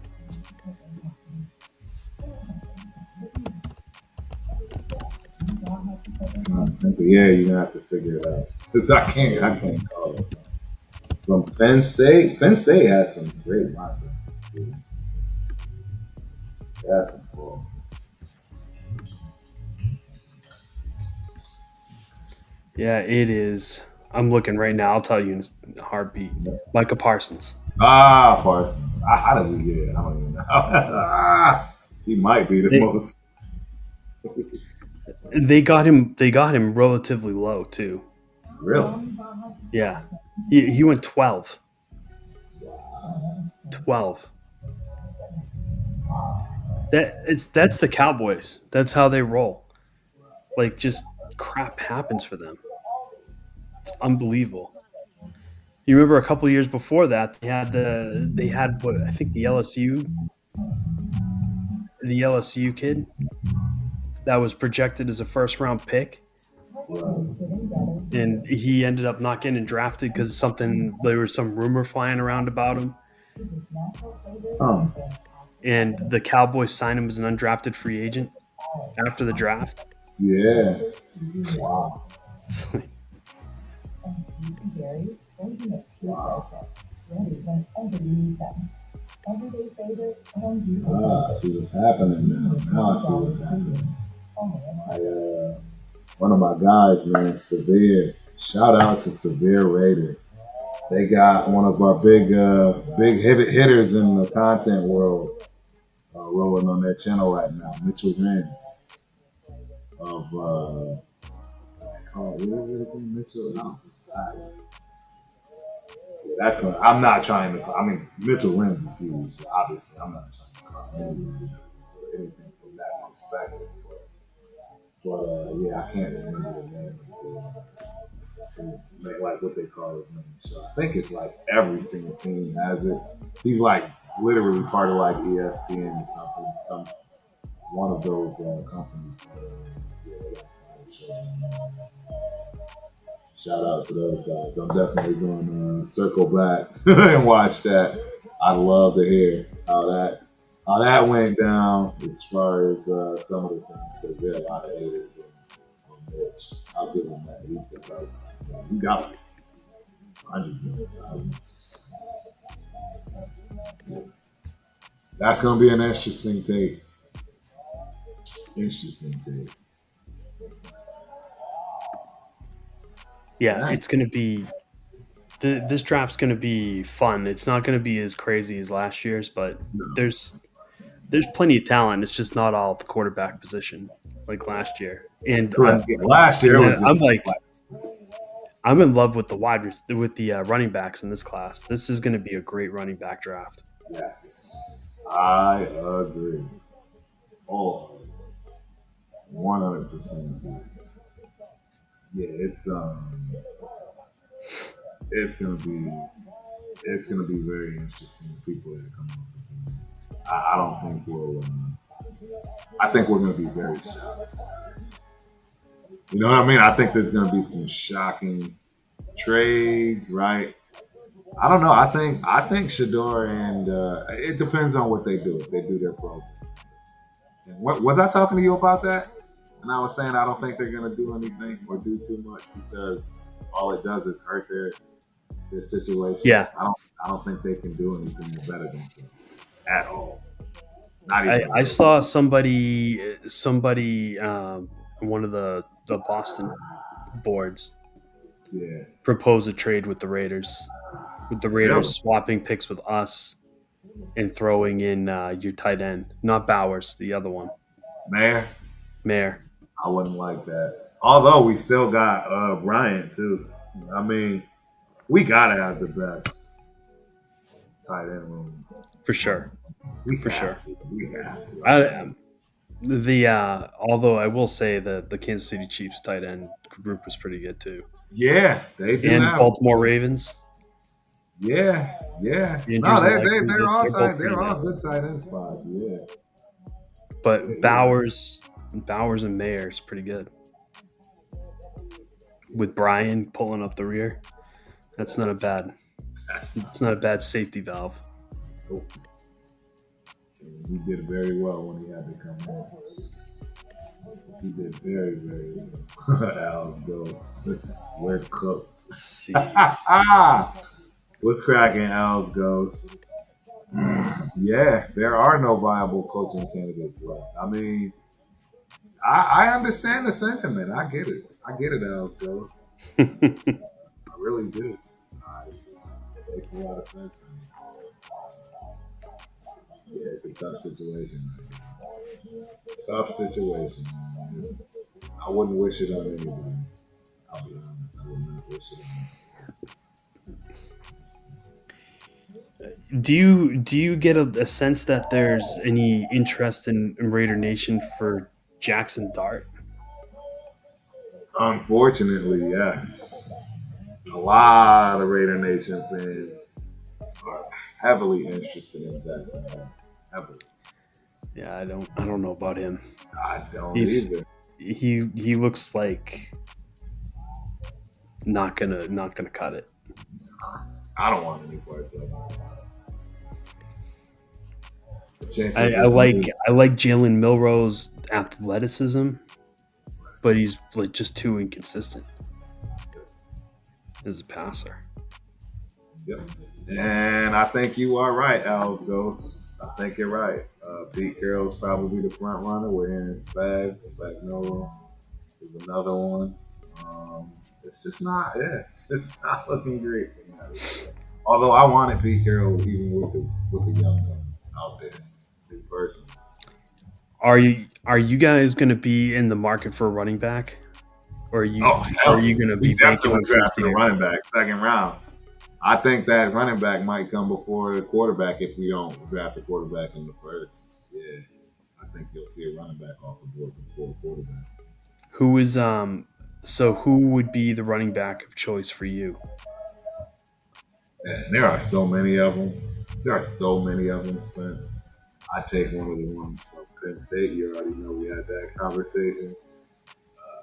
Yeah, you're gonna have to figure it out because I can't call it. From Penn State had some great linebackers. That's some cool. Yeah, it is. I'm looking right now. I'll tell you in a heartbeat. Micah Parsons. Parsons. How did we get it? I don't even know. He might be the most. They got him relatively low too. Really? Yeah. He went 12. 12. That's the Cowboys. That's how they roll. Like just crap happens for them. It's unbelievable. You remember a couple of years before that they had what I think the LSU kid that was projected as a first round pick, and he ended up not getting drafted because there was some rumor flying around about him. And the Cowboys signed him as an undrafted free agent after the draft. Yeah. Wow. I see what's happening now. Now I see what's happening. One of my guys, man, Severe. Shout out to Severe Raider. They got one of our big hitters in the content world rolling on their channel right now, Mitchell Renz of what is it again, Mitchell? No. That's what I'm not trying to. I mean, Mitchell Renz is huge, so obviously I'm not trying to call anything from that perspective. But yeah, I can't remember the name. It's like what they call his main show. I think it's like every single team has it. He's like literally part of like ESPN or something, one of those companies. Shout out to those guys. I'm definitely going to circle back and watch that. I'd love to hear how that went down as far as some of the things, because there are a lot of haters on Mitch. I'll give him that. He's got like hundreds of thousands. That's going to be an interesting take. Yeah, it's going to be. This draft's going to be fun. It's not going to be as crazy as last year's, but there's there's plenty of talent. It's just not all at the quarterback position like last year. And Correct. Yeah, last year it was just I'm like I'm in love with the running backs in this class. This is going to be a great running back draft. yes, I agree. Oh, 100%. Yeah, it's gonna be very interesting. The people that come up. I don't think we'll. I think we're gonna be very shocked. You know what I mean? I think there's gonna be some shocking trades, right? I don't know. I think Shador and it depends on what they do. If they do their program. And what was I talking to you about that? And I was saying I don't think they're gonna do anything or do too much because all it does is hurt their situation. Yeah, I don't think they can do anything to better themselves at all. Not even. I saw somebody one of the Boston boards Yeah. propose a trade with the Raiders, swapping picks with us and throwing in your tight end, not Bowers, the other one, Mayer. I wouldn't like that. Although we still got Bryant too. I mean, we gotta have the best tight end room. For sure. We For have sure. to. We have to. Although I will say that the Kansas City Chiefs tight end group was pretty good too, Yeah, they do and have. Baltimore Ravens. Yeah. No, Andrews and Likely, they're all both they're pretty all good. good tight end spots. Yeah. But Bowers and Mayer is pretty good. With Brian pulling up the rear, that's not a bad. That's It's not a bad safety valve. nope. He did very well when he had to come in. He did very, very well. Al's Ghost. We're cooked. Let's see. What's cracking, Al's Ghost? Yeah, there are no viable coaching candidates left. I mean, I understand the sentiment. I get it. Al's Ghost. I really do. It makes a lot of sense to me. Yeah, it's a tough situation. Tough situation. I wouldn't wish it on anybody. I'll be honest. I would not wish it on. Do you get a sense that there's any interest in Raider Nation for Jackson Dart? Unfortunately, yes. A lot of Raider Nation fans are heavily interested in Jackson. Heavily. Yeah, I don't know about him. I don't He's- either. He looks like not gonna cut it. I don't want any parts of it. I like Jalen Milroe's athleticism, but he's like just too inconsistent as a passer. Yep. And I think you are right, Al's Ghost. I think you're right. Pete Carroll's probably the front runner. We're hearing Spagnola is another one. It's just not. Yeah, it's just not looking great. Although I wanted Pete Carroll even with the young guns out there in person. Are you guys going to be in the market for a running back, or are you going to be banking definitely on drafting a Cincinnati? running back second round? I think that running back might come before the quarterback if we don't draft a quarterback in the first. Yeah, I think you'll see a running back off the board before a quarterback. Who is So who would be the running back of choice for you? And there are so many of them. Spence. I take one of the ones from Penn State. You already know we had that conversation.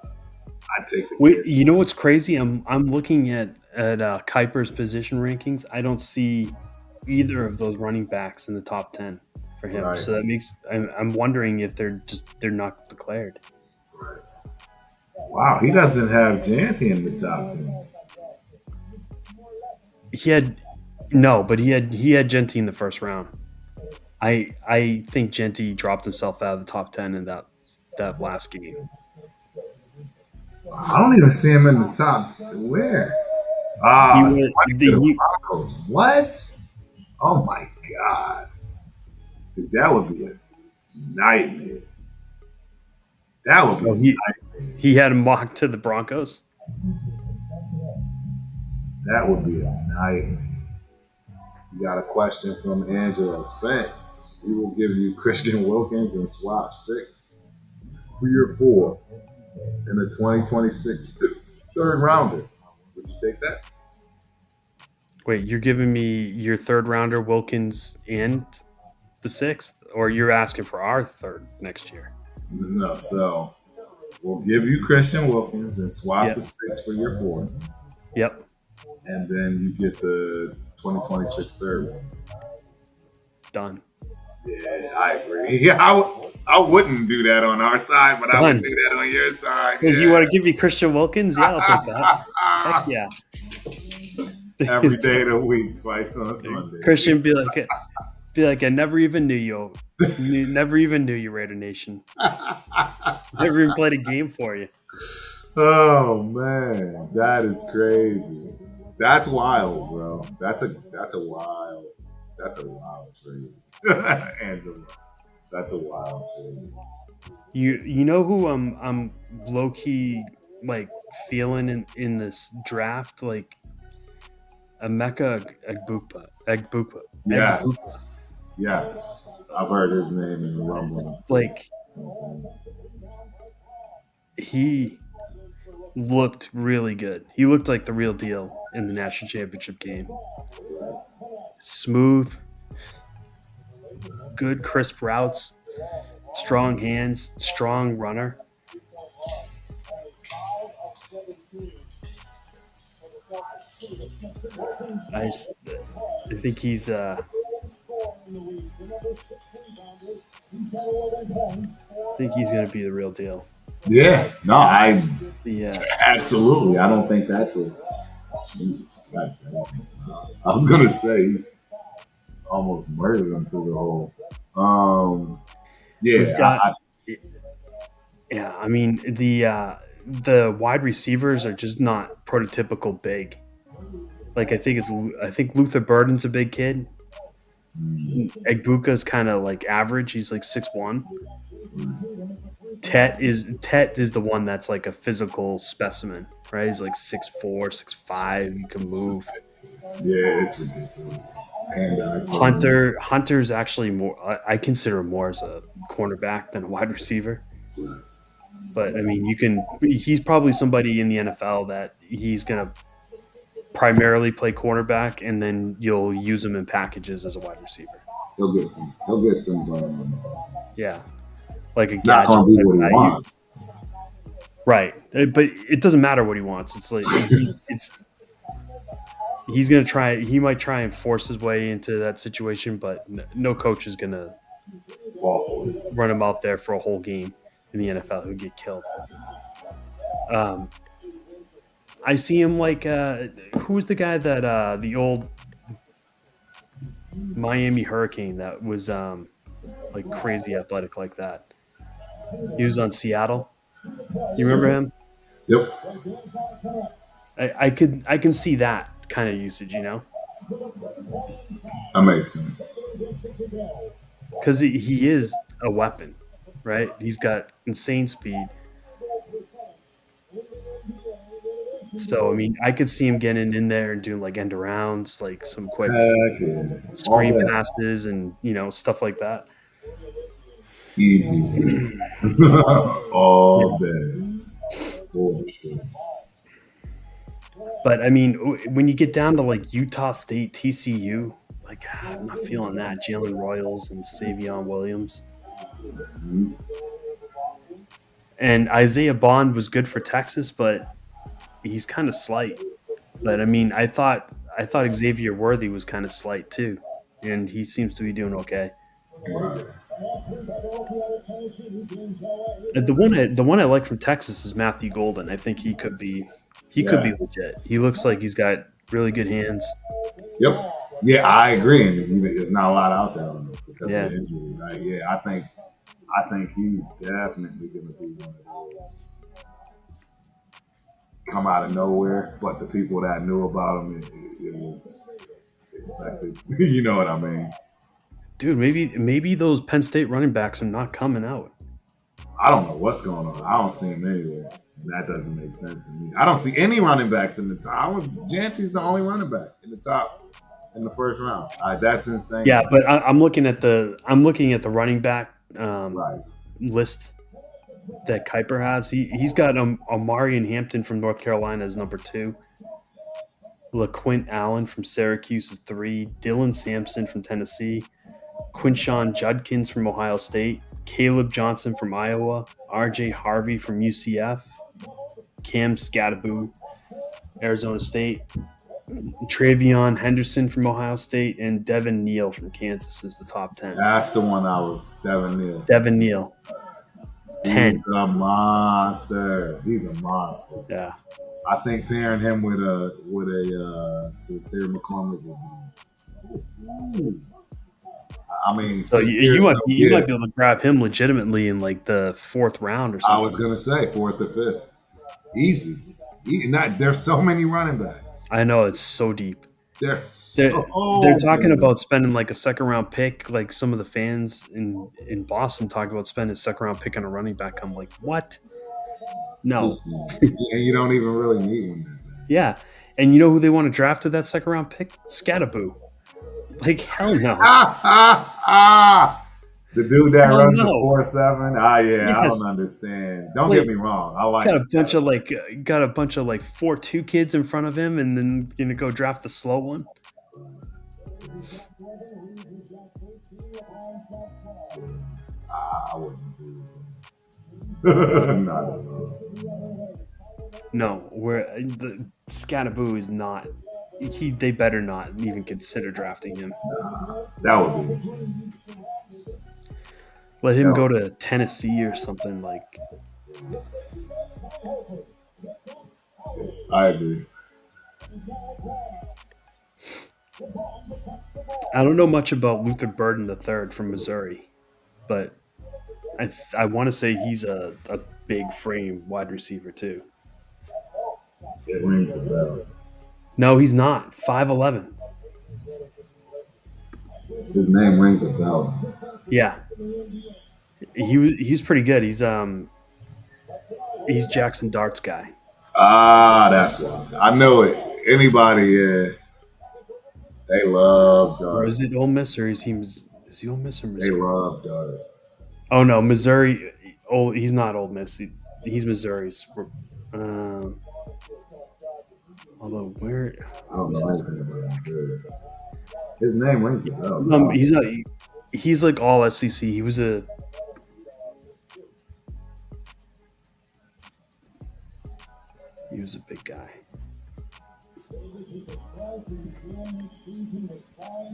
I take the Wait, you know what's crazy? I'm looking at Kuiper's position rankings. I don't see either of those running backs in the top 10 for him. Right. So that makes I'm wondering if they're not declared. Right. Wow, he doesn't have Janty in the top 10. He had Genty in the first round. I think Genty dropped himself out of the top 10 in that last game. I don't even see him in the top. Where? What? Oh my god! Dude, that would be it. nightmare. That would be Oh, a he had him mocked to the Broncos. That would be a nightmare. You got a question from Angela Spence. We will give you Christian Wilkins and swap 6 for your 4 in the 2026 third rounder. Would you take that? Wait, you're giving me your third rounder, Wilkins, and the 6th, or you're asking for our third next year? No. So we'll give you Christian Wilkins and swap the 6 for your 4. Yep. And then you get the 2026 third one. Done. Yeah, I agree. Yeah, I wouldn't do that on our side, but I would do that on your side. Yeah. You want to give me Christian Wilkins? Yeah, I'll take that. Heck yeah. Every day of the week, twice on Sunday. Christian be like, I never even knew you. Never even knew you, Raider Nation. Never even played a game for you. Oh man, that is crazy. That's wild, bro. That's a wild trade. Angela. That's a wild trade. You know who I'm low key like feeling in this draft, like Emeka Egbuka. Yes. I've heard his name in the rumblings. Like he looked really good. He looked like the real deal in the national championship game. Smooth, good crisp routes, strong hands, strong runner. I think he's I think he's going to be the real deal. Yeah, no, I Yeah, absolutely. I don't think that's a Jesus Christ. I was gonna say almost murdered him through the hole. Yeah, yeah. I mean the wide receivers are just not prototypical big. Like I think Luther Burden's a big kid. Egbuka's kind of like average. He's like 6'1". Tet is the one that's like a physical specimen, right? He's like 6'4", 6'5". You can move. Yeah, it's ridiculous. And Hunter's actually more. I consider him more as a cornerback than a wide receiver. But I mean, he's probably somebody in the NFL that he's gonna primarily play cornerback, and then you'll use him in packages as a wide receiver. He'll get some. Yeah, like it's not going to be what he wants. Right, but it doesn't matter what he wants. It's like he's gonna try. He might try and force his way into that situation, but no coach is gonna run him out there for a whole game in the NFL. He'll get killed. I see him like who's the guy that the old Miami Hurricane that was like crazy athletic like that. He was on Seattle. You remember him? Yep. I can see that kind of usage, you know. That makes sense. Because he is a weapon, right? He's got insane speed. So I mean, I could see him getting in there and doing like end arounds, like some quick screen passes, and stuff like that. Easy. All day. But I mean, when you get down to like Utah State, TCU, like I'm not feeling that. Jalen Royals and Savion Williams. Mm-hmm. And Isaiah Bond was good for Texas, but he's kind of slight. But I mean, I thought Xavier Worthy was kind of slight too, and he seems to be doing okay. The one I like from Texas is Matthew Golden. I think he could be legit. He looks like he's got really good hands. Yep. Yeah, I agree. And there's not a lot out there on him because of the injury. Like, yeah, I think he's definitely going to be one of those come out of nowhere, but the people that knew about him, it was expected. You know what I mean? Dude, maybe those Penn State running backs are not coming out. I don't know what's going on. I don't see him anywhere. That doesn't make sense to me. I don't see any running backs in the top. Janty's the only running back in the top in the first round. That's insane. Yeah, but I'm looking at the running back Right. list that Kuiper has. He's got Amari and Hampton from North Carolina as number 2. LaQuint Allen from Syracuse is 3. Dylan Sampson from Tennessee. Quinshawn Judkins from Ohio State. Caleb Johnson from Iowa. RJ Harvey from UCF. Cam Skattebo, Arizona State. Travion Henderson from Ohio State. And Devin Neal from Kansas is the top 10. That's the one I was, Devin Neal. Devin Neal. 10. He's a monster. He's a monster. Yeah. I think pairing him with a Sincere McCormick would be. I mean, so you might be able to grab him legitimately in like the 4th round or something. I was gonna say 4th or 5th, easy. There's so many running backs. I know, it's so deep. They're talking about spending like a 2nd round pick. Like some of the fans in Boston talk about spending a 2nd round pick on a running back. I'm like, what? No. And you don't even really need one. Yeah, and you know who they want to draft to that 2nd round pick? Skattebo. Like, hell no. The dude that runs the 4.7. Yes. I don't understand. Don't get me wrong. I like got a bunch of 4.2 kids in front of him, and then gonna go draft the slow one. I wouldn't do it. No, where the Skattebo is not. They better not even consider drafting him. That would be insane. Let him go to Tennessee or something like. I agree. I don't know much about Luther Burden III from Missouri, but I want to say he's a big frame wide receiver too. It rings a bell. No, he's not. 5'11". His name rings a bell. Yeah, he's pretty good. He's Jackson Dart's guy. That's why I know it. Anybody, they love Dart. Or is it Ole Miss or is he Ole Miss or Missouri? They love Dart. Oh no, Missouri. Oh, he's not Ole Miss. He's Missouri's. Although where? I don't know anything about Missouri. His name rings a bell. He's like all SEC. He was a big guy.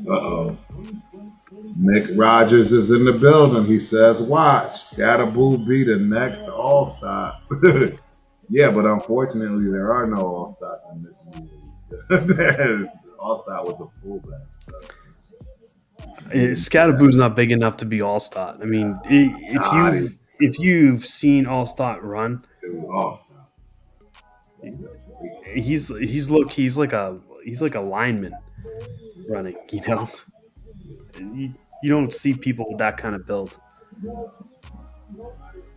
Uh-oh. Nick Rogers is in the building. He says, watch, Skattebo be the next All-Star. Yeah, but unfortunately, there are no All-Stars in this movie. All-Star was a fullback. Skattebo's not big enough to be All-Star. I mean, if you've seen All-Star run, All-Star. He's like a lineman running, you know. You don't see people with that kind of build.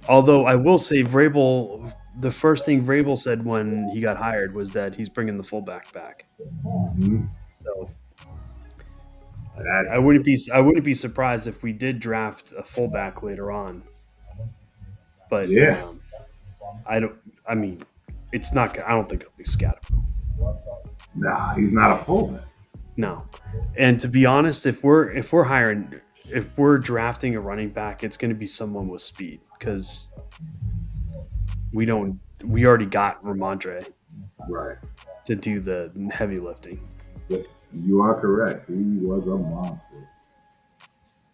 Although I will say, Vrabel, the first thing Vrabel said when he got hired was that he's bringing the fullback back. Mm-hmm. So I wouldn't be surprised if we did draft a fullback later on. But yeah, I mean, it's not. I don't think it'll be Skattebo. Nah, he's not a fullback. No, and to be honest, if we're drafting a running back, it's going to be someone with speed because we already got Ramondre right to do the heavy lifting. You are correct. He was a monster.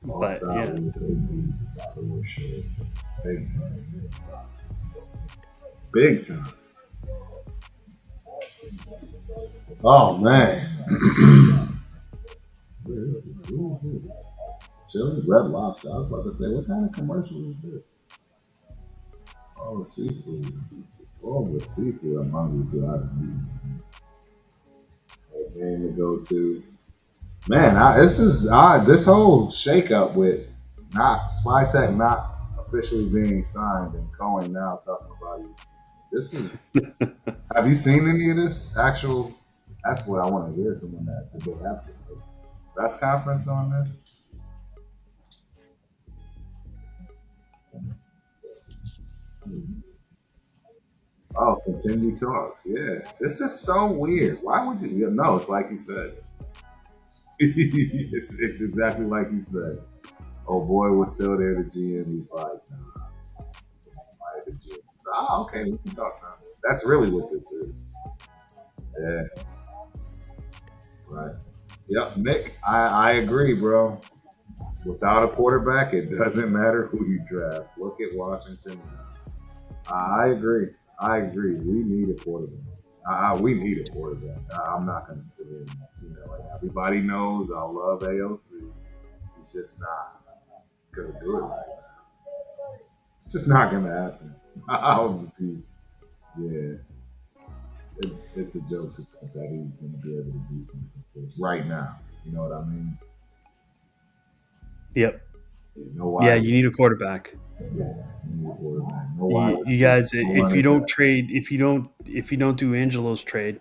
But yeah. Was a beast for sure. Big time. Big time. Oh man. Where is this? Who is this? Chili's Red Lobster. I was about to say, what kind of commercial is this? Oh, seafood. Oh, with seafood, I'm hungry too. I don't need a game to go to. Man, this whole shakeup with not Spytech not officially being signed and Cohen now talking about it. This is. Have you seen any of this actual? That's what I want to hear. Someone that did they have some press conference on this? Oh, continue talks. Yeah, this is so weird. Why would you? No, it's like you said. It's exactly like you said. Oh boy was still there. The GM. He's like, nah, why the GM? Oh, okay, we can talk now. That's really what this is. Yeah, right. Yep, Nick. I agree, bro. Without a quarterback, it doesn't matter who you draft. Look at Washington. I agree. I agree. We need a quarterback. We need a quarterback. I'm not going to sit in. Like everybody knows, I love AOC. He's just not going to do it right now. It's just not going to happen. I'll repeat. Yeah, it's a joke to think that he's going to be able to do something for us right now. You know what I mean? Yep. You know Yeah, why? you need a quarterback. Yeah, you need a quarterback. No why? You guys, if you don't trade, if you don't do Angelo's trade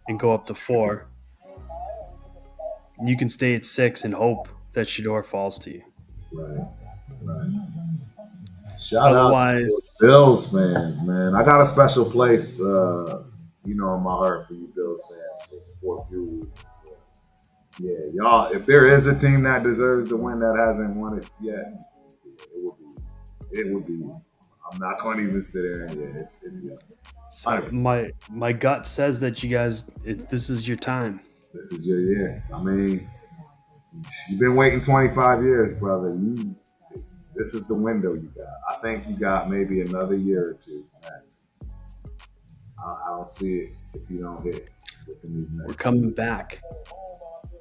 and go up to 4, you can stay at 6 and hope that Shador falls to you. Right, right. Shout out to Otherwise, the Bills fans, man. I got a special place, in my heart for you Bills fans for you. Yeah, y'all. If there is a team that deserves to win that hasn't won it yet, it would be. It would be. I'm not going to even sit there and it's yeah. so my gut says that you guys, this is your time. This is your year. I mean, you've been waiting 25 years, brother. This is the window you got. I think you got maybe another year or two max. I don't see it if you don't hit within these We're next. coming back.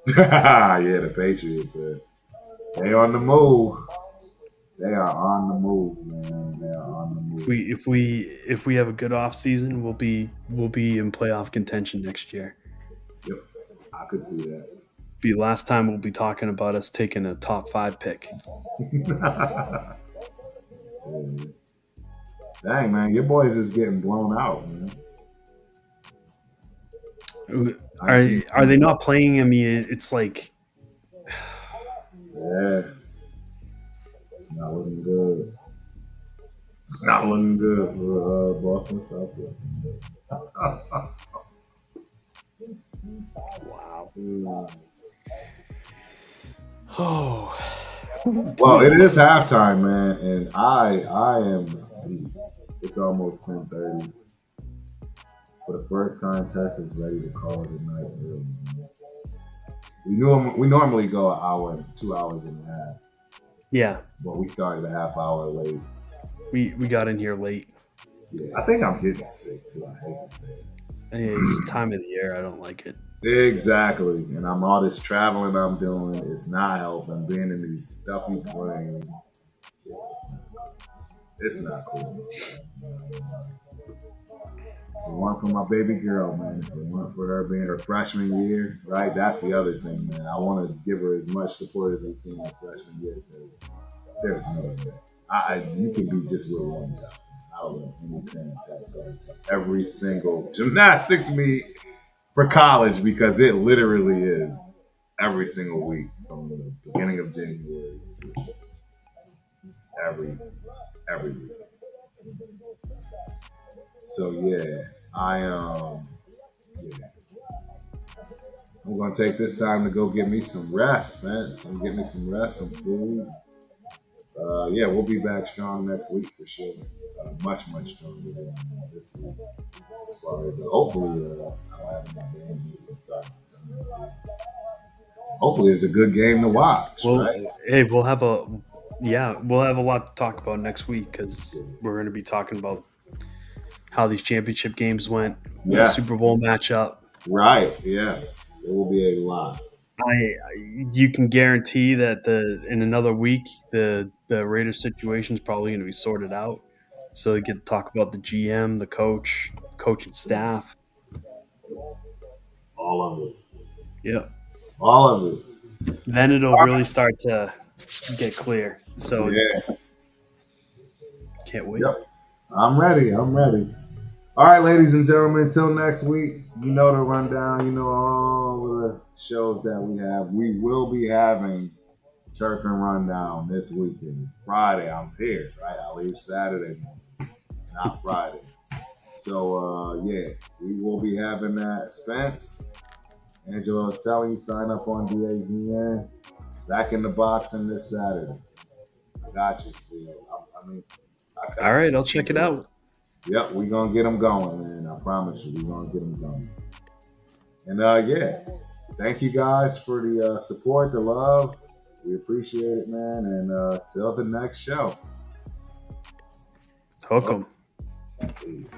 Yeah, the Patriots they on the move. They are on the move, man. They are on the move. If we have a good off season, we'll be in playoff contention next year. Yep, I could see that. Be last time we'll be talking about us taking a top 5 pick. Yeah. Dang, man, your boys is getting blown out, man. Are they not playing? I mean, it's like Yeah, it's not looking good. Not looking good for Boston Celtics. wow. Mm. Oh, Well, it is halftime, man, and I am. It's almost 10:30. For the first time, Tech is ready to call it a night. Early. We normally go an hour, 2 hours and a half, yeah. but we started a half hour late. We got in here late. Yeah, I think I'm getting sick too. I hate to say it. It's time of the year. I don't like it. Exactly, and I'm all this traveling I'm doing. It's not helping. Being in these stuffy planes. Yeah, it's not cool. The one for my baby girl, man. The one for her being her freshman year, right? That's the other thing, man. I want to give her as much support as we can in freshman year because there's no way. You can be just with one job. I don't know any parent that's going to every single gymnastics meet for college because it literally is every single week from the beginning of January. Every week. So yeah, yeah. I'm gonna take this time to go get me some rest, man. So get me some rest, some food. Yeah, we'll be back strong next week for sure. Much stronger than this week. As far as hopefully, I'll have my games we can start. Hopefully, it's a good game to watch. Well, right? hey, we'll have a lot to talk about next week because we're going to be talking about how these championship games went, the Super Bowl matchup. Right. Yes, it will be a lot. You can guarantee that in another week the Raiders situation is probably going to be sorted out. So you get to talk about the GM, the coaching staff, all of it. Yeah. All of it. Then it'll really start to get clear. So Yeah. can't wait. Yep. I'm ready. I'm ready. All right, ladies and gentlemen, until next week, you know the rundown, you know all of the shows that we have. We will be having Turf and Rundown this weekend. Friday, I'm here, right? I leave Saturday morning, not Friday. So, yeah, we will be having that. Spence, Angelo is telling you, sign up on DAZN. Back in the boxing this Saturday. I got you. I mean, I All got right, you. I'll check it out. Yep, we're going to get them going, man. I promise you, we're going to get them going. And, yeah, thank you guys for the support, the love. We appreciate it, man. And till the next show. Hook 'em. Peace.